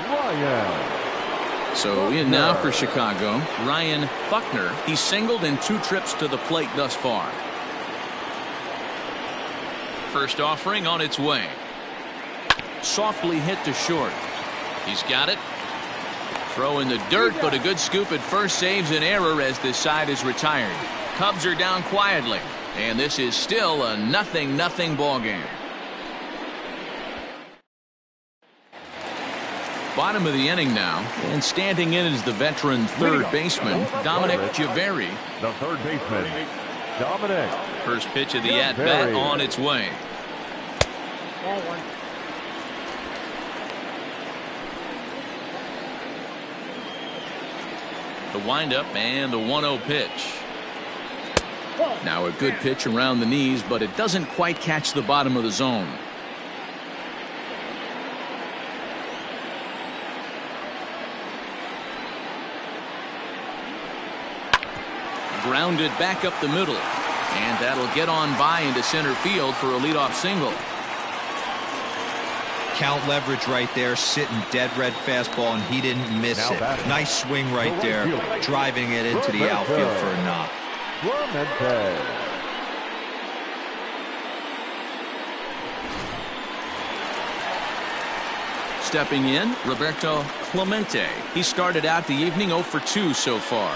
Ryan. So in now for Chicago, Ryan Buckner. He's singled in 2 trips to the plate thus far. First offering on its way. Softly hit to short. He's got it. Throw in the dirt, but a good scoop at first saves an error as this side is retired. Cubs are down quietly. And this is still a 0-0 ball game. Bottom of the inning now, and standing in is the veteran third baseman, Dominic Javeri. The third baseman, Dominic. First pitch of the at-bat on its way. Ball 1. The windup and the 1-0 pitch. Now a good pitch around the knees, but it doesn't quite catch the bottom of the zone. grounded back up the middle. And that'll get on by into center field for a leadoff single. Count leverage right there, sitting dead red fastball, and he didn't miss it. Nice swing right there, driving it into the outfield for a knock. Stepping in, Roberto Clemente. He started out the evening 0 for 2 so far.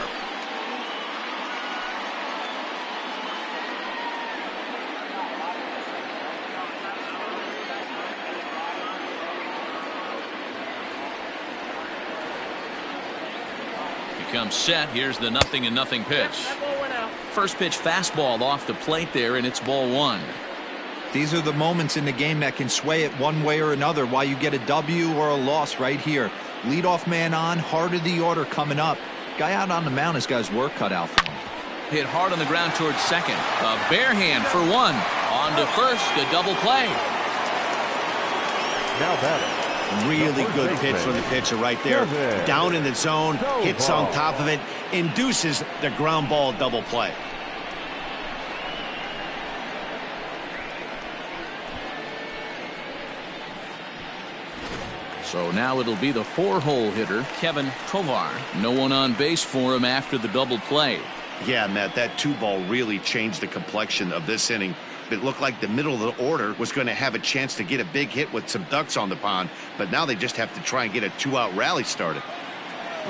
Comes set. Here's the 0-0 pitch. First pitch fastball off the plate there, and it's ball 1. These are the moments in the game that can sway it one way or another, why you get a W or a loss right here. Leadoff man on, heart of the order coming up. Guy out on the mound has got his work cut out for him. Hit hard on the ground towards second. A bare hand for 1. On to first, a double play. Now batting. Really good pitch from the pitcher right there. Down in the zone, hits on top of it, induces the ground ball double play. So now it'll be the 4-hole hitter, Kevin Tovar. No one on base for him after the double play. Yeah, Matt, that 2-ball really changed the complexion of this inning. It looked like the middle of the order was going to have a chance to get a big hit with some ducks on the pond, but now they just have to try and get a 2-out rally started.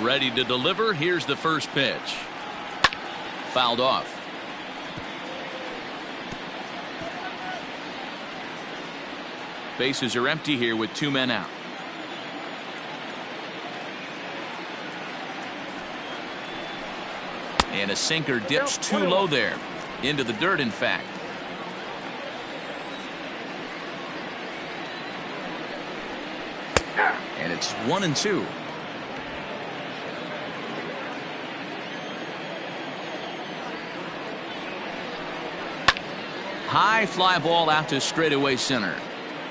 Ready to deliver. Here's the first pitch. Fouled off. Bases are empty here with 2 men out. And a sinker dips too low there. Into the dirt, in fact. And it's 1-2. High fly ball out to straightaway center.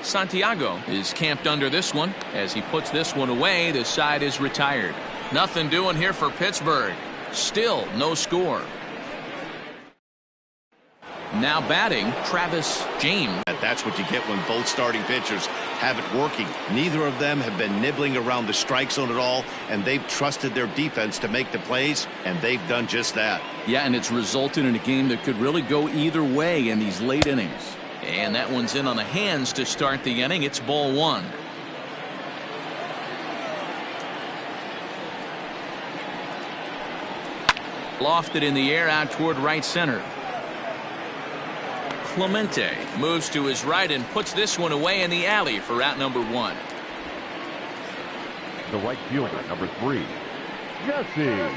Santiago is camped under this one. As he puts this one away, the side is retired. Nothing doing here for Pittsburgh. Still no score. Now batting, Travis James. That's what you get when both starting pitchers have it working. Neither of them have been nibbling around the strike zone at all, and they've trusted their defense to make the plays, and they've done just that. Yeah, and it's resulted in a game that could really go either way in these late innings. And that one's in on the hands to start the inning. It's ball 1. Lofted in the air out toward right center. Clemente moves to his right and puts this one away in the alley for out number 1. The right fielder, number 3, Jesse.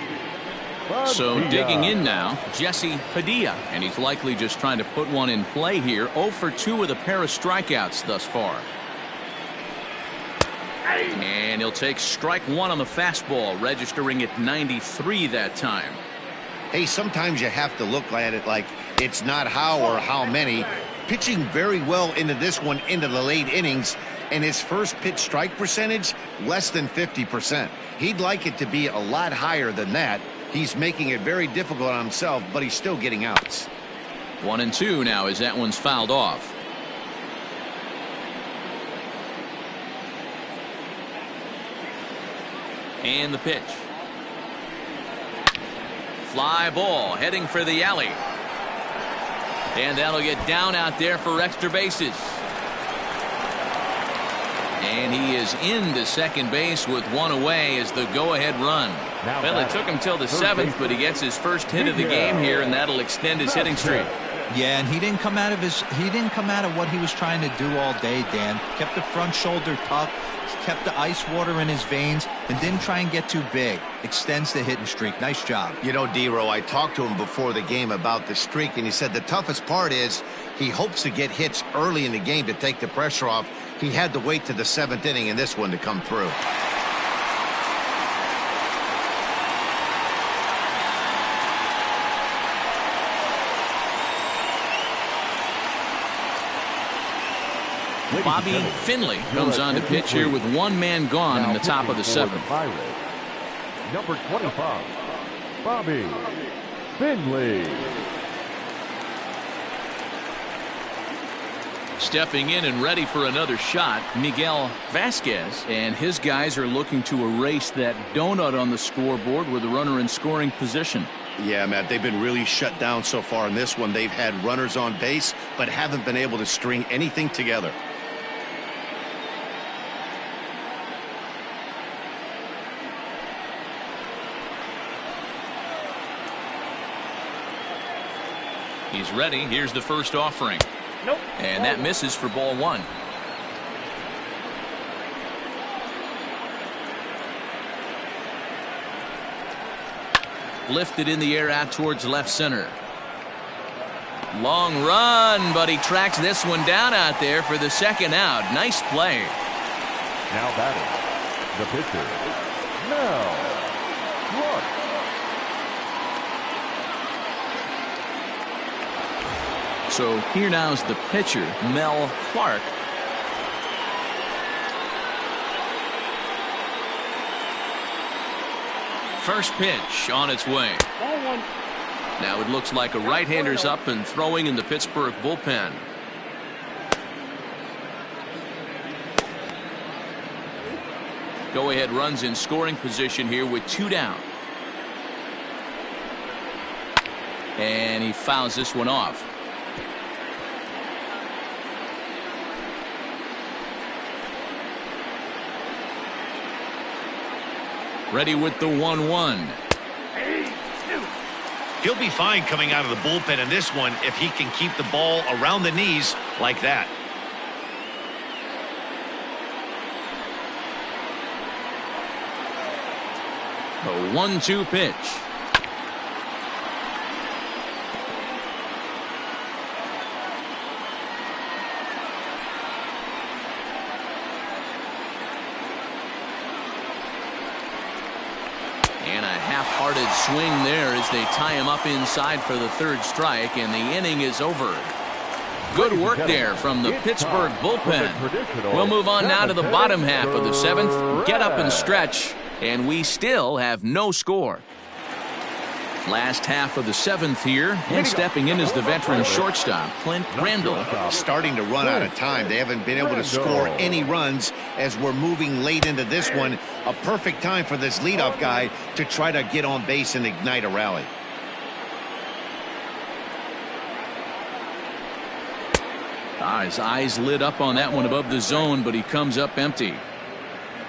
So digging in now, Jesse Padilla, and he's likely just trying to put one in play here. 0 for 2 with a pair of strikeouts thus far. And he'll take strike 1 on the fastball, registering at 93 that time. Hey, sometimes you have to look at it like it's not how or how many. Pitching very well into this one into the late innings, and his first pitch strike percentage less than 50%. He'd like it to be a lot higher than that. He's making it very difficult on himself, but he's still getting outs. 1-2 now as that one's fouled off. And the pitch. Fly ball heading for the alley. And that'll get down out there for extra bases. And he is into second base with 1 away as the go-ahead run. Well, it took him till the 7th, but he gets his first hit of the game here, and that'll extend his hitting streak. Yeah, and he didn't come out of what he was trying to do all day, Dan. Kept the front shoulder tucked, kept the ice water in his veins, and didn't try and get too big. Extends the hitting streak. Nice job. You know, D-Row, I talked to him before the game about the streak, and he said the toughest part is he hopes to get hits early in the game to take the pressure off. He had to wait to the 7th inning in this one to come through. Bobby Finley comes on to pitch here with 1 man gone in the top of the 7th. Number 25, Bobby Finley. Stepping in and ready for another shot, Miguel Vasquez. And his guys are looking to erase that donut on the scoreboard with a runner in scoring position. Yeah, Matt, they've been really shut down so far in this one. They've had runners on base, but haven't been able to string anything together. He's ready. Here's the first offering. Nope. And that misses for ball one. Lifted in the air out towards left center. Long run, but he tracks this one down out there for the second out. Nice play. Now batting, the pitcher, Mel Clark. So here now is the pitcher, Mel Clark. First pitch on its way. Ball one. Now it looks like a right-hander's up and throwing in the Pittsburgh bullpen. Go-ahead runs in scoring position here with 2 down. And he fouls this one off. Ready with the 1-1. He'll be fine coming out of the bullpen in this one if he can keep the ball around the knees like that. A 1-2 pitch. And a half-hearted swing there as they tie him up inside for the third strike, and the inning is over. Good work there from the Pittsburgh bullpen. We'll move on now to the bottom half of the 7th. Get up and stretch, and we still have no score. Last half of the 7th here, and stepping in is the veteran shortstop, Clint Randall. Starting to run out of time. They haven't been able to score any runs as we're moving late into this one. A perfect time for this leadoff guy to try to get on base and ignite a rally. His eyes lit up on that one above the zone, but he comes up empty.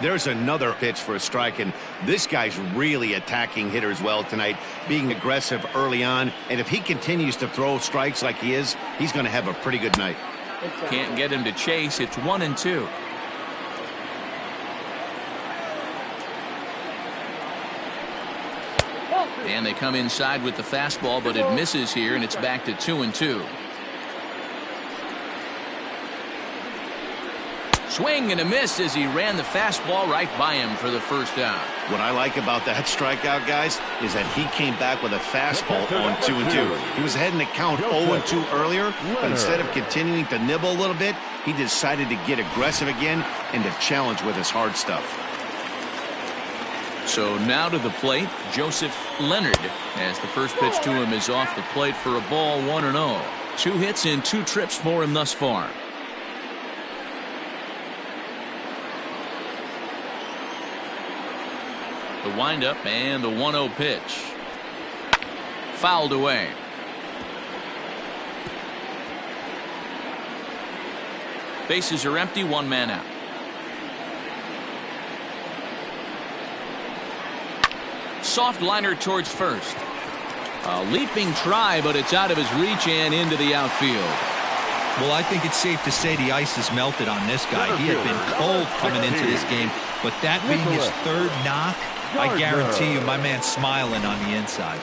There's another pitch for a strike, and this guy's really attacking hitters well tonight, being aggressive early on. And if he continues to throw strikes like he is, he's going to have a pretty good night. Can't get him to chase. It's 1-2. And they come inside with the fastball, but it misses here, and it's back to 2-2. Swing and a miss as he ran the fastball right by him for the first out. What I like about that strikeout, guys, is that he came back with a fastball on 2-2. He was ahead in the count 0-2 earlier, but instead of continuing to nibble a little bit, he decided to get aggressive again and to challenge with his hard stuff. So now to the plate, Joseph Leonard, as the first pitch to him is off the plate for a ball, 1-0. 2 hits in 2 trips for him thus far. The windup and the 1-0 pitch. Fouled away. Bases are empty, 1 man out. Soft liner towards first. A leaping try, but it's out of his reach and into the outfield. Well, I think it's safe to say the ice has melted on this guy. He had been cold coming into this game, but that being his 3rd knock, I guarantee you my man's smiling on the inside.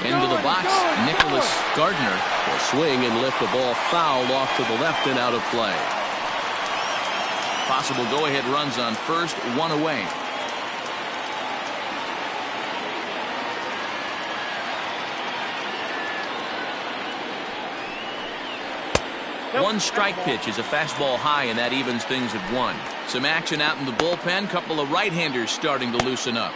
Into the box, Nicholas Gardner will swing and lift the ball foul off to the left and out of play. Possible go-ahead runs on first, 1 away. One strike pitch is a fastball high, and that evens things at 1. Some action out in the bullpen. Couple of right-handers starting to loosen up.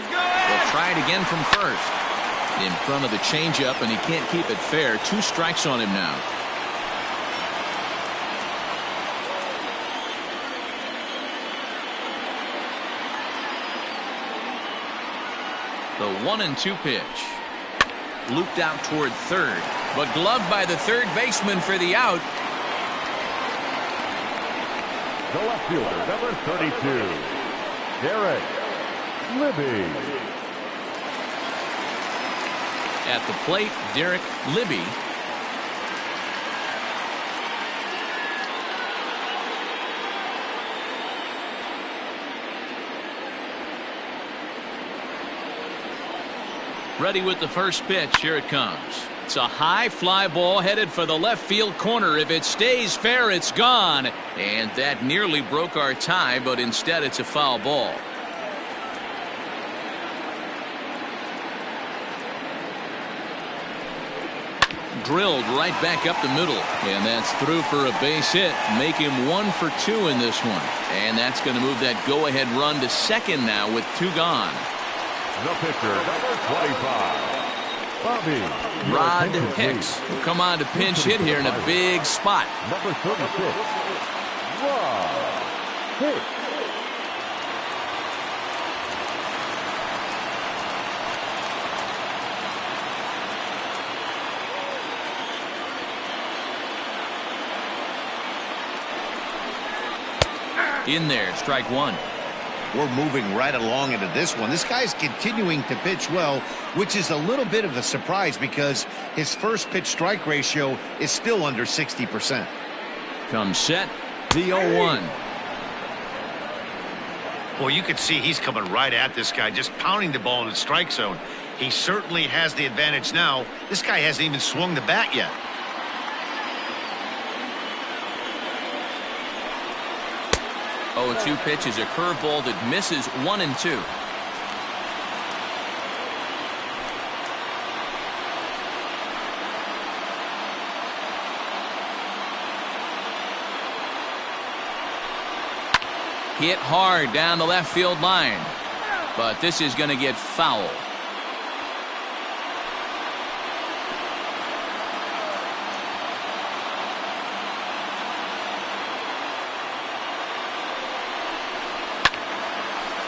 They'll try it again from first. In front of the changeup, and he can't keep it fair. 2 strikes on him now. The 1-2 pitch. Looped out toward third, but gloved by the third baseman for the out. The left fielder, number 32, Derek Libby. At the plate, Derek Libby. Ready with the first pitch. Here it comes. It's a high fly ball headed for the left field corner. If it stays fair, it's gone. And that nearly broke our tie, but instead it's a foul ball. Drilled right back up the middle, and that's through for a base hit. Make him 1 for 2 in this one, and that's going to move that go-ahead run to second now with 2 gone. The pitcher, number 25, Bobby Rod Hicks will come on to pinch hit here in a big spot. Number 36, Rod Hicks. In there, strike 1. We're moving right along into this one. This guy's continuing to pitch well, which is a little bit of a surprise because his first pitch strike ratio is still under 60%. Comes set, the 0-1. Well, you can see he's coming right at this guy, just pounding the ball in the strike zone. He certainly has the advantage now. This guy hasn't even swung the bat yet. Oh, 2 pitch is a curveball that misses 1 and 2. Hit hard down the left field line, but this is going to get foul.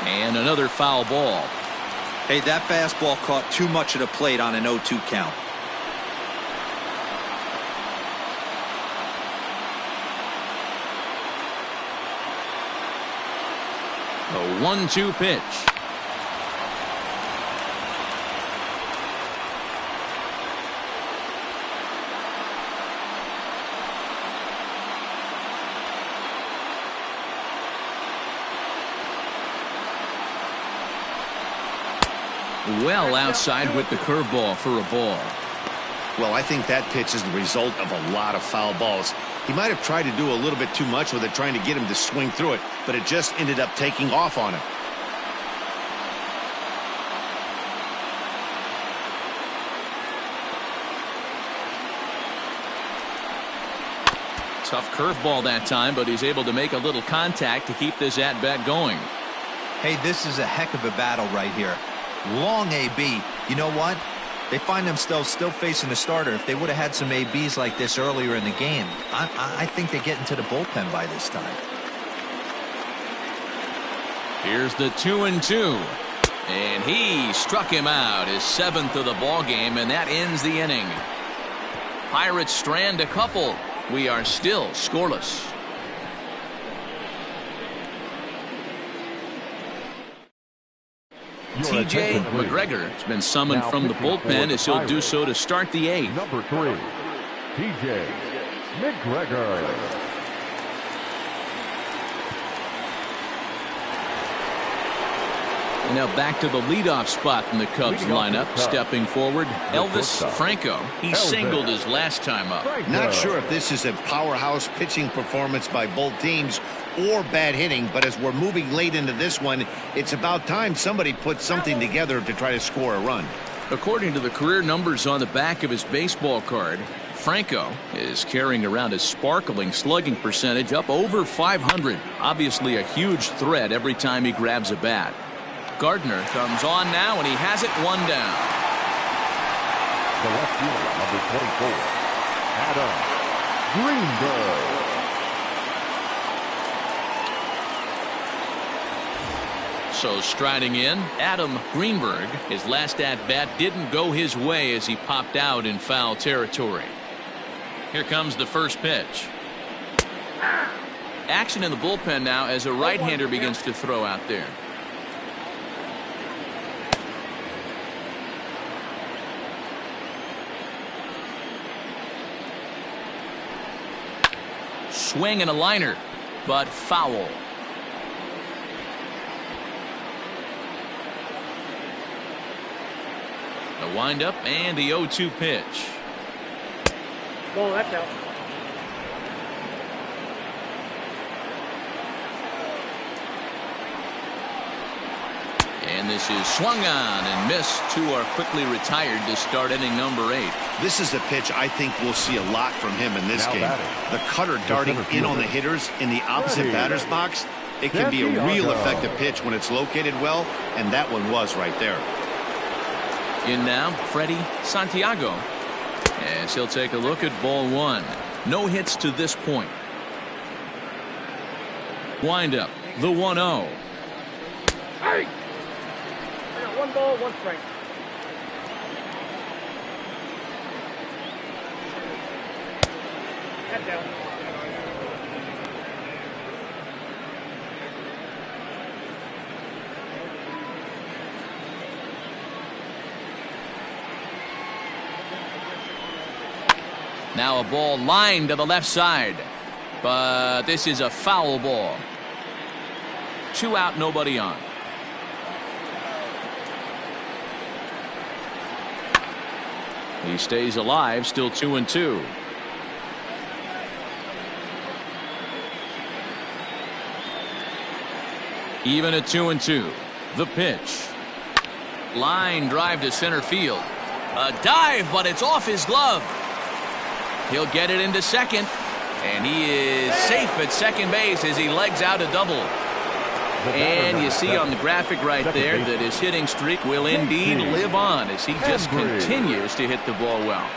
And another foul ball. Hey, that fastball caught too much of the plate on an 0-2 count. A 1-2 pitch. Well outside with the curveball for a ball. Well, I think that pitch is the result of a lot of foul balls. He might have tried to do a little bit too much with it, trying to get him to swing through it, but it just ended up taking off on him. Tough curveball that time, but he's able to make a little contact to keep this at-bat going. Hey, this is a heck of a battle right here. Long AB. You know what? They find themselves still facing the starter. If they would have had some ABs like this earlier in the game, I think they get into the bullpen by this time. Here's the 2-2. And he struck him out, his 7th of the ball game, and that ends the inning. Pirates strand a couple. We are still scoreless. TJ McGregor has been summoned from the bullpen as he'll do so to start the 8th. Number 3, TJ McGregor. Now back to the leadoff spot in the Cubs lineup. Stepping forward, Elvis Franco. He singled his last time up. Not sure if this is a powerhouse pitching performance by both teams or bad hitting, but as we're moving late into this one, it's about time somebody put something together to try to score a run. According to the career numbers on the back of his baseball card, Franco is carrying around a sparkling slugging percentage up over 500. Obviously a huge threat every time he grabs a bat. Gardner comes on now, and he has it one down. The left fielder, number 24, Adam Greenberg. So striding in, Adam Greenberg. His last at-bat didn't go his way as he popped out in foul territory. Here comes the first pitch. Action in the bullpen now as a right-hander begins to throw out there. Swing and a liner, but foul. The windup and the 0-2 pitch. Ball, that's out. And this is swung on and missed. Two are quickly retired to start inning number 8. This is a pitch I think we'll see a lot from him in this Now game. batting, The cutter darting in on the hitters in the opposite batter's box. It can be a real effective pitch when it's located well, and that one was right there. In now, Freddie Santiago. As he'll take a look at ball 1. No hits to this point. Windup, the 1-0. Hey! I got 1 ball, 1 strike. That's out. Now a ball lined to the left side, but this is a foul ball. 2 out, nobody on. He stays alive, still 2-2. Even at 2-2. The pitch. Line drive to center field. A dive, but it's off his glove. He'll get it into second, and he is safe at second base as he legs out a double. And you see on the graphic right there that his hitting streak will indeed live on as he just continues to hit the ball well.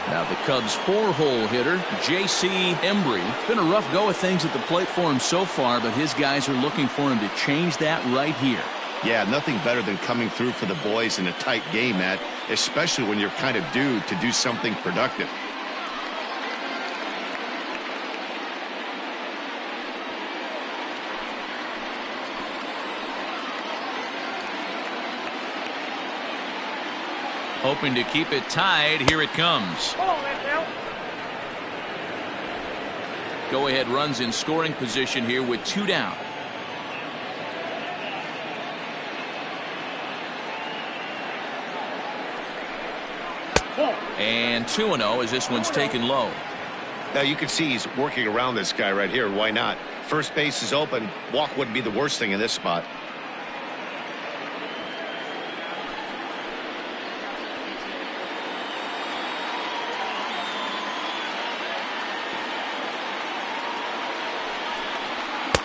Now the Cubs' 4-hole hitter, J.C. Embry. It's been a rough go of things at the plate for him so far, but his guys are looking for him to change that right here. Yeah, nothing better than coming through for the boys in a tight game, Matt, especially when you're kind of due to do something productive. Hoping to keep it tied. Here it comes. Ball, that's out. Go-ahead runs in scoring position here with 2 down. And 2-0 as this one's taken low. Now you can see he's working around this guy right here. Why not? First base is open. Walk wouldn't be the worst thing in this spot.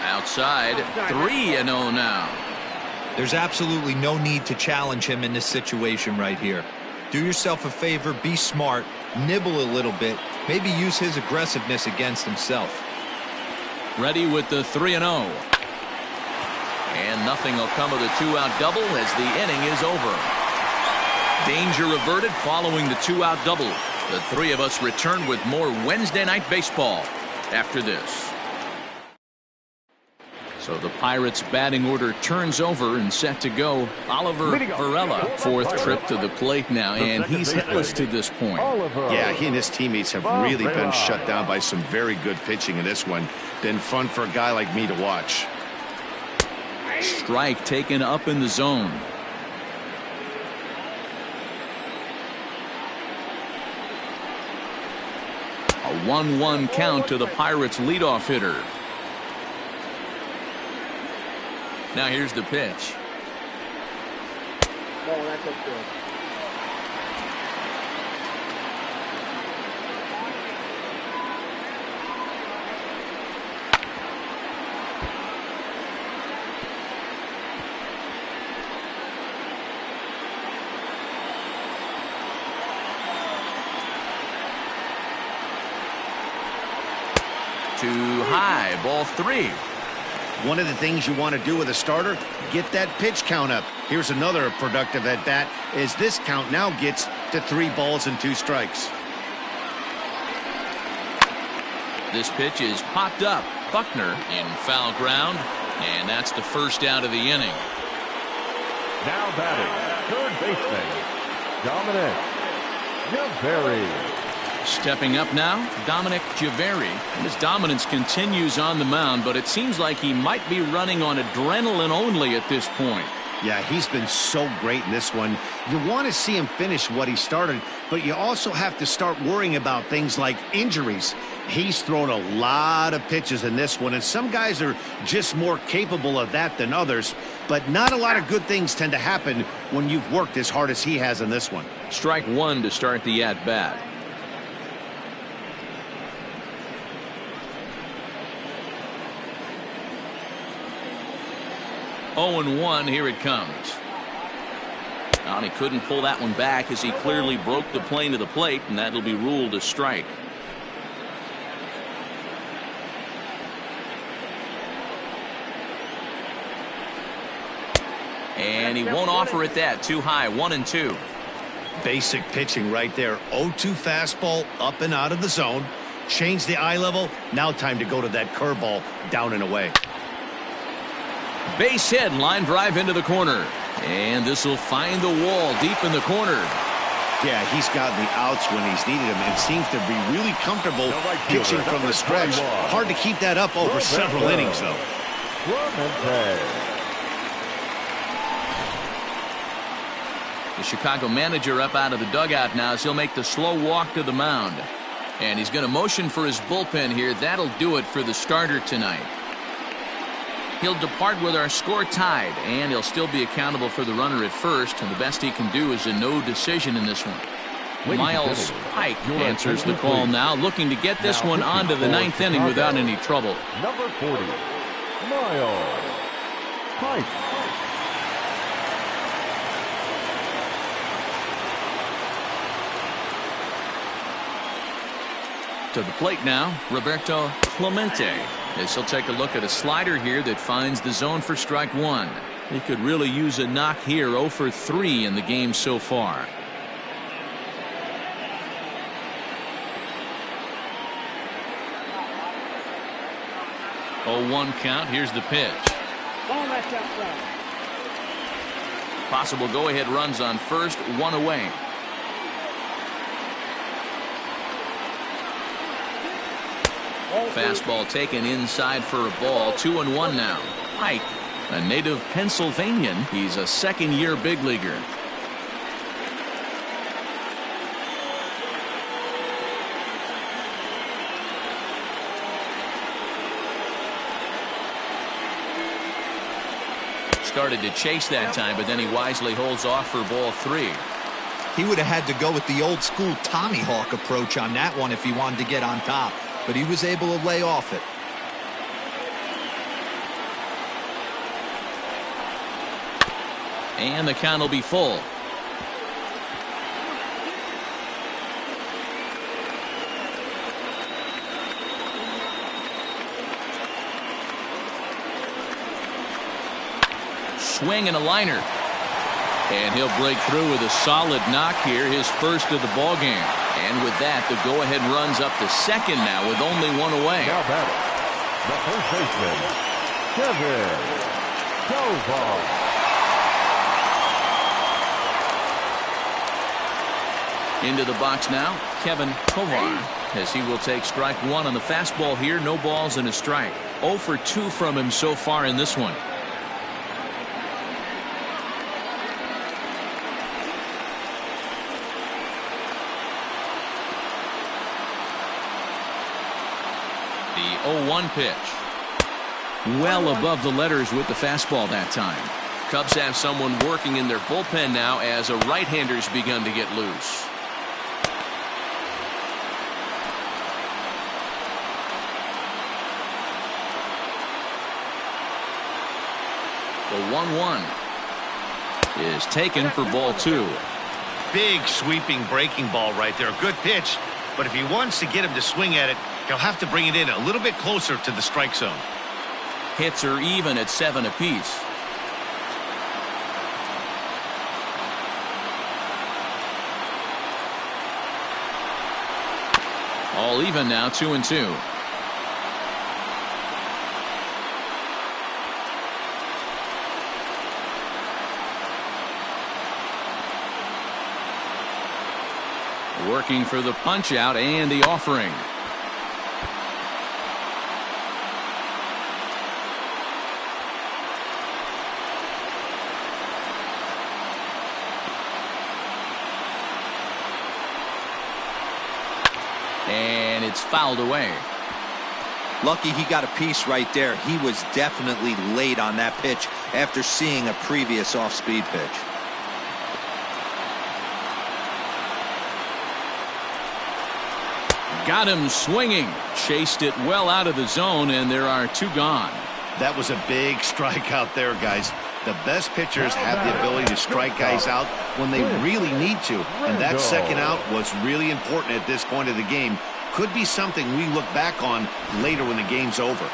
Outside, 3-0 now. There's absolutely no need to challenge him in this situation right here. Do yourself a favor, be smart, nibble a little bit, maybe use his aggressiveness against himself. Ready with the 3-0. And nothing will come of the 2-out double as the inning is over. Danger averted following the 2-out double. The three of us return with more Wednesday Night Baseball after this. So the Pirates batting order turns over and set to go. Oliver Varela, 4th trip to the plate now, and he's hitless to this point. Yeah, he and his teammates have really been shut down by some very good pitching in this one. Been fun for a guy like me to watch. Strike taken up in the zone. 1-1 count to the Pirates leadoff hitter. Now here's the pitch. Oh, that's up good. Too high, ball 3. One of the things you want to do with a starter, get that pitch count up. Here's another productive at bat as this count now gets to 3 balls and 2 strikes. This pitch is popped up. Buckner in foul ground, and that's the first out of the inning. Now batting, third baseman, Dominic Javeri. Stepping up now, Dominic Javeri. His dominance continues on the mound, but it seems like he might be running on adrenaline only at this point. Yeah, he's been so great in this one. You want to see him finish what he started, but you also have to start worrying about things like injuries. He's thrown a lot of pitches in this one, and some guys are just more capable of that than others, but not a lot of good things tend to happen when you've worked as hard as he has in this one. Strike 1 to start the at-bat. 0-1, here it comes. And he couldn't pull that one back as he clearly broke the plane to the plate, and that'll be ruled a strike. And he won't offer it that. Too high, 1-2. Basic pitching right there. 0-2 fastball up and out of the zone. Change the eye level. Now time to go to that curveball down and away. Base hit, line drive into the corner. And this will find the wall deep in the corner. Yeah, he's gotten the outs when he's needed them and seems to be really comfortable pitching from the stretch. Hard to keep that up over several innings, though. The Chicago manager up out of the dugout now as he'll make the slow walk to the mound. And he's going to motion for his bullpen here. That'll do it for the starter tonight. He'll depart with our score tied, and he'll still be accountable for the runner at first, and the best he can do is a no decision in this one. Miles Pike answers the call now, looking to get this one onto the 9th inning without any trouble. Number 40, Miles Pike. To the plate now, Roberto Clemente, as he'll take a look at a slider here that finds the zone for strike 1. He could really use a knock here. 0 for 3 in the game so far. Oh, 1 count. Here's the pitch. Possible go-ahead runs on first, 1 away. Fastball taken inside for a ball. 2-1 now. Pike, a native Pennsylvanian. He's a second-year big leaguer. Started to chase that time, but then he wisely holds off for ball 3. He would have had to go with the old school Tommy Hawk approach on that one if he wanted to get on top, but he was able to lay off it. And the count will be full. Swing and a liner. And he'll break through with a solid knock here, his first of the ball game. And with that, the go-ahead runs up to second now with only 1 away. Now batting, the first baseman, Kevin Kovar. Into the box now, Kevin Kovar, as he will take strike 1 on the fastball here. No balls and a strike. 0 for 2 from him so far in this one. The 0-1 pitch. Well above the letters with the fastball that time. Cubs have someone working in their bullpen now as a right-hander's begun to get loose. The 1-1 is taken for ball 2. Big sweeping breaking ball right there. Good pitch. But if he wants to get him to swing at it, he'll have to bring it in a little bit closer to the strike zone. Hits are even at 7 apiece. All even now, 2-2. Working for the punch out and the offering. And it's fouled away. Lucky he got a piece right there. He was definitely late on that pitch after seeing a previous off-speed pitch. Got him swinging. Chased it well out of the zone, and there are 2 gone. That was a big strikeout there, guys. The best pitchers have the ability to strike guys out when they really need to. And that second out was really important at this point of the game. Could be something we look back on later when the game's over.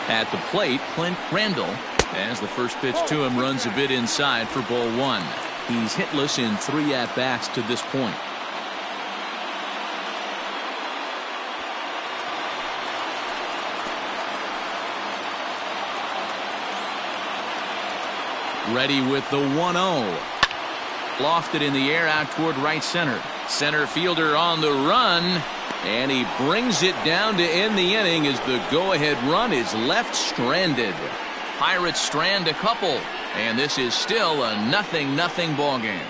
At the plate, Clint Randall, as the first pitch to him runs a bit inside for ball 1. He's hitless in 3 at-bats to this point. Ready with the 1-0. Lofted in the air out toward right center. Center fielder on the run. And he brings it down to end the inning as the go-ahead run is left stranded. Pirates strand a couple. And this is still a 0-0 ball game.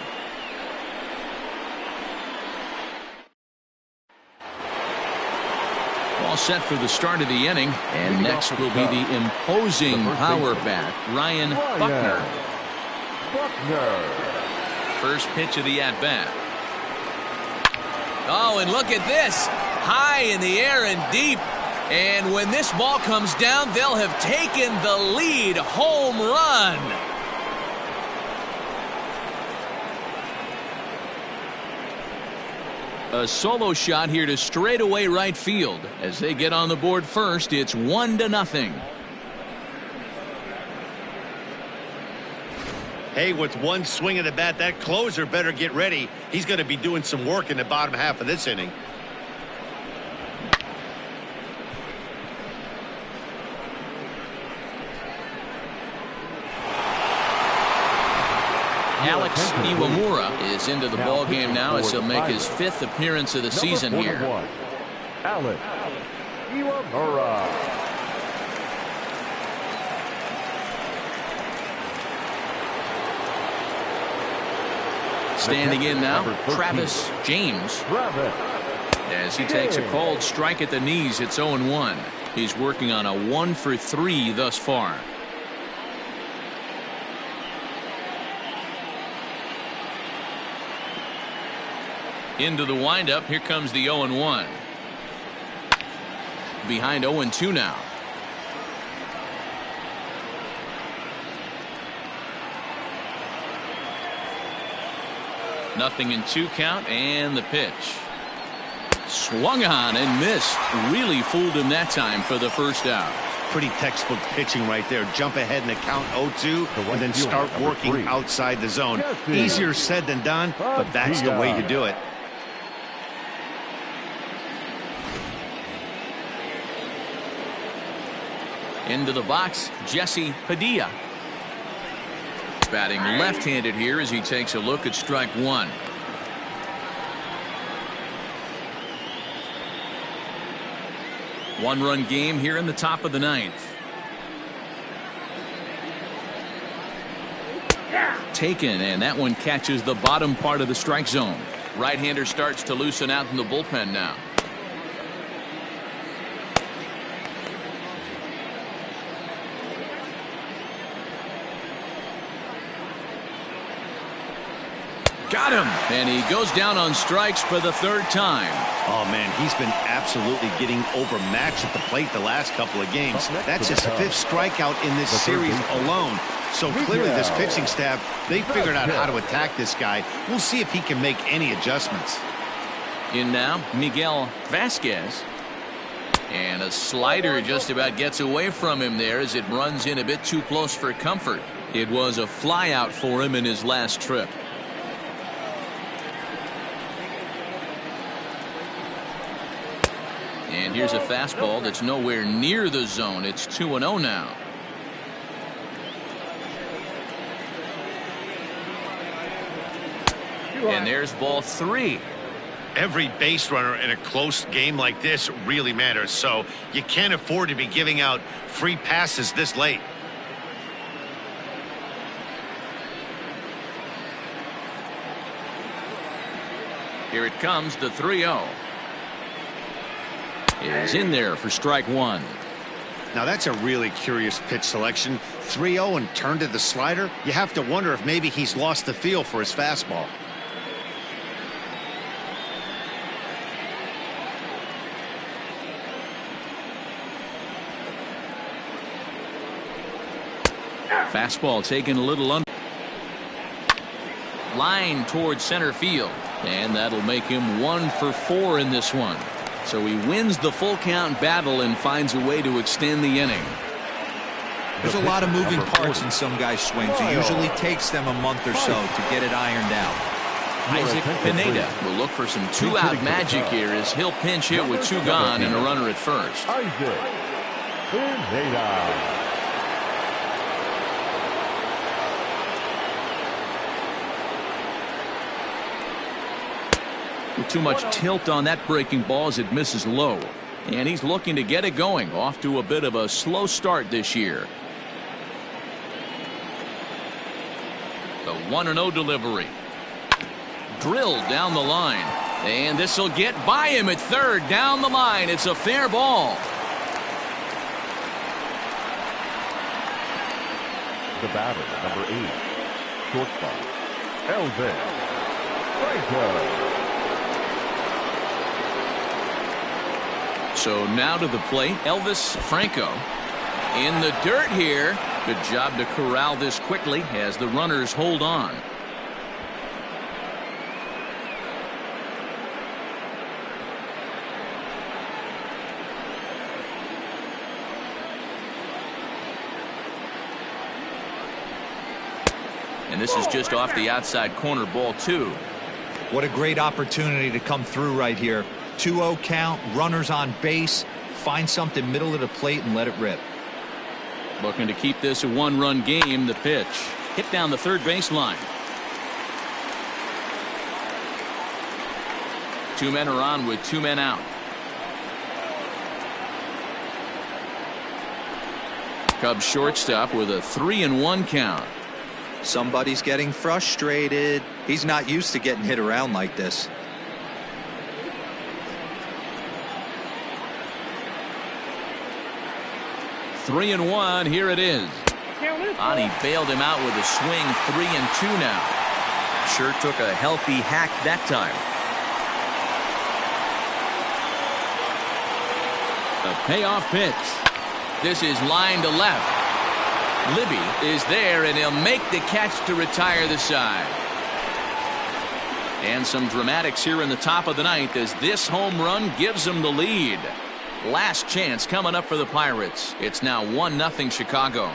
All set for the start of the inning. And next will be the imposing power bat, Ryan Buckner. First pitch of the at-bat. Oh, and look at this. High in the air and deep. And when this ball comes down, they'll have taken the lead. Home run. A solo shot here to straightaway right field. As they get on the board first, it's 1-0. Hey, with one swing of the bat, that closer better get ready. He's going to be doing some work in the bottom half of this inning. Alex Iwamura is into the ball game now as he'll make his 5th appearance of the season here. Alex Iwamura. Standing in now, Travis James. As he takes a cold strike at the knees, it's 0-1. He's working on a 1-for-3 thus far. Into the windup, here comes the 0-1. Behind 0-2 now. Nothing in 2 count, and the pitch. Swung on and missed. Really fooled him that time for the first out. Pretty textbook pitching right there. Jump ahead in the count 0-2 and then start working outside the zone. Easier said than done, but that's the way you do it. Into the box, Jesse Padilla. Batting left-handed here as he takes a look at strike 1. One-run game here in the top of the 9th. Taken, and that one catches the bottom part of the strike zone. Right-hander starts to loosen out in the bullpen now. Got him, and he goes down on strikes for the third time. Oh, man, he's been absolutely getting overmatched at the plate the last couple of games. That's his 5th strikeout in this series alone. So clearly this pitching staff, they figured out how to attack this guy. We'll see if he can make any adjustments. In now, Miguel Vasquez. And a slider just about gets away from him there as it runs in a bit too close for comfort. It was a flyout for him in his last trip. And here's a fastball that's nowhere near the zone. It's 2-0 now. And there's ball 3. Every base runner in a close game like this really matters, so you can't afford to be giving out free passes this late. Here it comes, the 3-0. Is in there for strike 1. Now that's a really curious pitch selection. 3-0 and turned to the slider. You have to wonder if maybe he's lost the feel for his fastball. Fastball taken a little under. Line towards center field. And that'll make him 1 for 4 in this one. So he wins the full count battle and finds a way to extend the inning. There's a lot of moving parts in some guys' swings. It usually takes them a month or so to get it ironed out. Isaac Pineda will look for some 2-out magic here as he'll pinch hit with 2 gone and a runner at first. Isaac Pineda. With too much tilt on that breaking ball as it misses low. And he's looking to get it going. Off to a bit of a slow start this year. The 1-0 delivery. Drilled down the line. And this will get by him at third. Down the line. It's a fair ball. The batter, number 8, shortstop, Elvis Franco. So now to the plate, Elvis Franco. In the dirt here. Good job to corral this quickly as the runners hold on. And this is just off the outside corner, ball 2. What a great opportunity to come through right here. 2-0 count, runners on base. Find something middle of the plate and let it rip. Looking to keep this a 1-run game. The pitch hit down the third baseline. 2 men are on with 2 men out. Cubs shortstop with a 3-1 count. Somebody's getting frustrated. He's not used to getting hit around like this. 3-1. Here it is. Ani bailed him out with a swing. 3-2 now. Sure took a healthy hack that time. A payoff pitch. This is line to left. Libby is there, and he'll make the catch to retire the side. And some dramatics here in the top of the ninth as this home run gives them the lead. Last chance coming up for the Pirates. It's now 1-0 Chicago.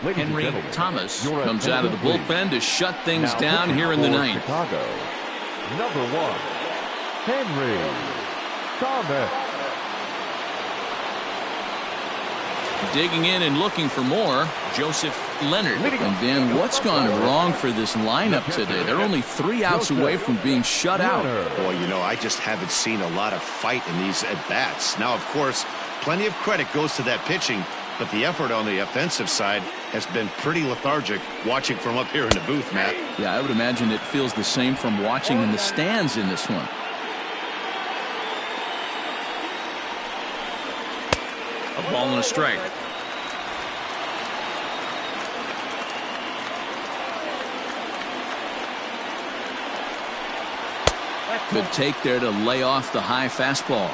Henry Thomas comes out of the bullpen to shut things down here in the ninth. Chicago, number 1, Henry Thomas. Digging in and looking for more, Joseph Leonard. And then what's gone wrong for this lineup today? They're only 3 outs away from being shut out. Boy, you know, I just haven't seen a lot of fight in these at-bats. Now, of course, plenty of credit goes to that pitching. but the effort on the offensive side has been pretty lethargic watching from up here in the booth, Matt. Yeah, I would imagine it feels the same from watching in the stands in this one. A ball and a strike. Good take there to lay off the high fastball.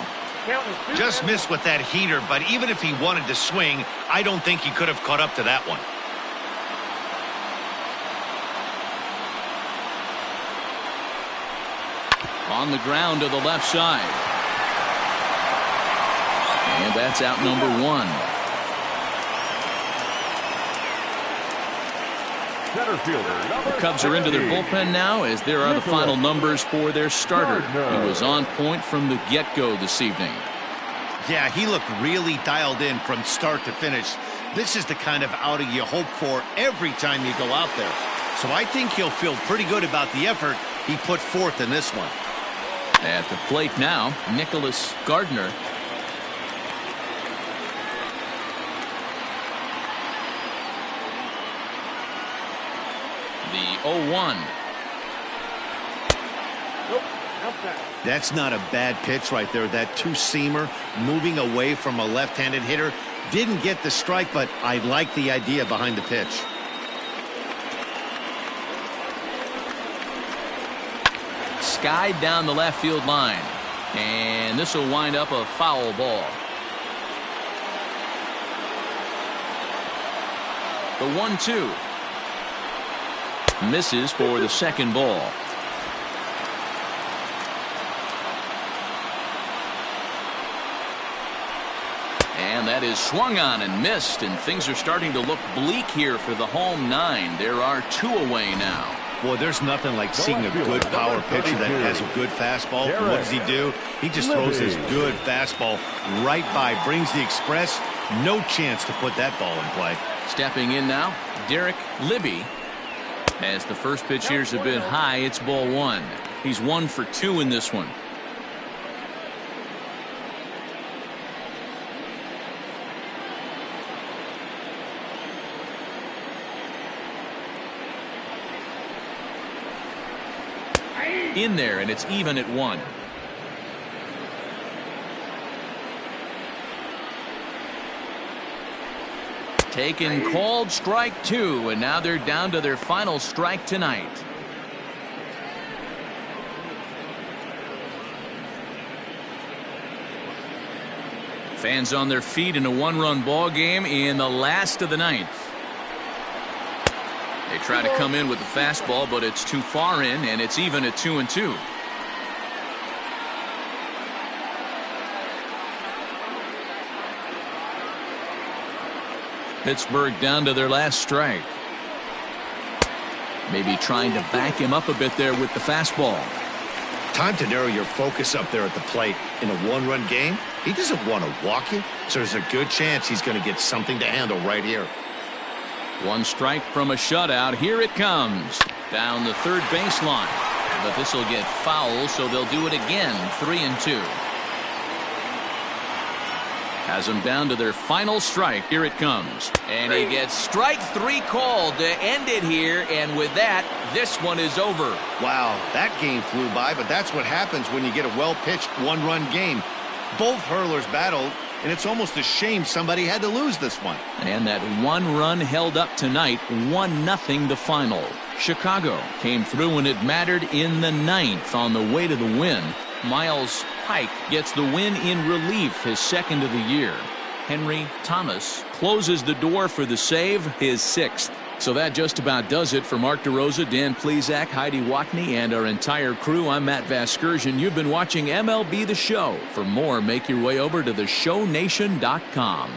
Just missed with that heater, but even if he wanted to swing, I don't think he could have caught up to that one. On the ground to the left side. And that's out number one. Center fielder, The Cubs are into their bullpen now, as there are the final numbers for their starter. He was on point from the get-go this evening. Yeah, he looked really dialed in from start to finish. This is the kind of outing you hope for every time you go out there. So I think he'll feel pretty good about the effort he put forth in this one. At the plate now, Nicholas Gardner. The 0-1. That's not a bad pitch right there. That two-seamer moving away from a left-handed hitter. Didn't get the strike, but I like the idea behind the pitch. Skied down the left field line. And this will wind up a foul ball. The 1-2. Misses for the second ball. And that is swung on and missed, and things are starting to look bleak here for the home nine. There are two away now. Boy, there's nothing like seeing a good power pitcher that has a good fastball. And what does he do? He just throws his good fastball right by, brings the express. No chance to put that ball in play. Stepping in now, Derek Libby. As the first pitch here's a bit high, it's ball one. He's 1 for 2 in this one. In there, and it's even at 1. Taken, called, strike 2, and now they're down to their final strike tonight. Fans on their feet in a one-run ball game in the last of the ninth. They try to come in with the fastball, but it's too far in, and it's even at 2-2. Pittsburgh down to their last strike. Maybe trying to back him up a bit there with the fastball. Time to narrow your focus up there at the plate. In a one-run game, he doesn't want to walk you, so there's a good chance he's going to get something to handle right here. 1 strike from a shutout. Here it comes. Down the third baseline. But this will get foul, so they'll do it again. 3-2. Has them down to their final strike. Here it comes. And he gets strike 3 called to end it here, and with that, this one is over. Wow, that game flew by, but that's what happens when you get a well-pitched one-run game. Both hurlers battled, and it's almost a shame somebody had to lose this one. And that 1 run held up tonight, 1-0 the final. Chicago came through when it mattered in the 9th on the way to the win. Miles Pike gets the win in relief, his 2nd of the year. Henry Thomas closes the door for the save, his 6th. So that just about does it for Mark DeRosa, Dan Plesac, Heidi Watney, and our entire crew. I'm Matt Vasgersian. You've been watching MLB The Show. For more, make your way over to theshownation.com.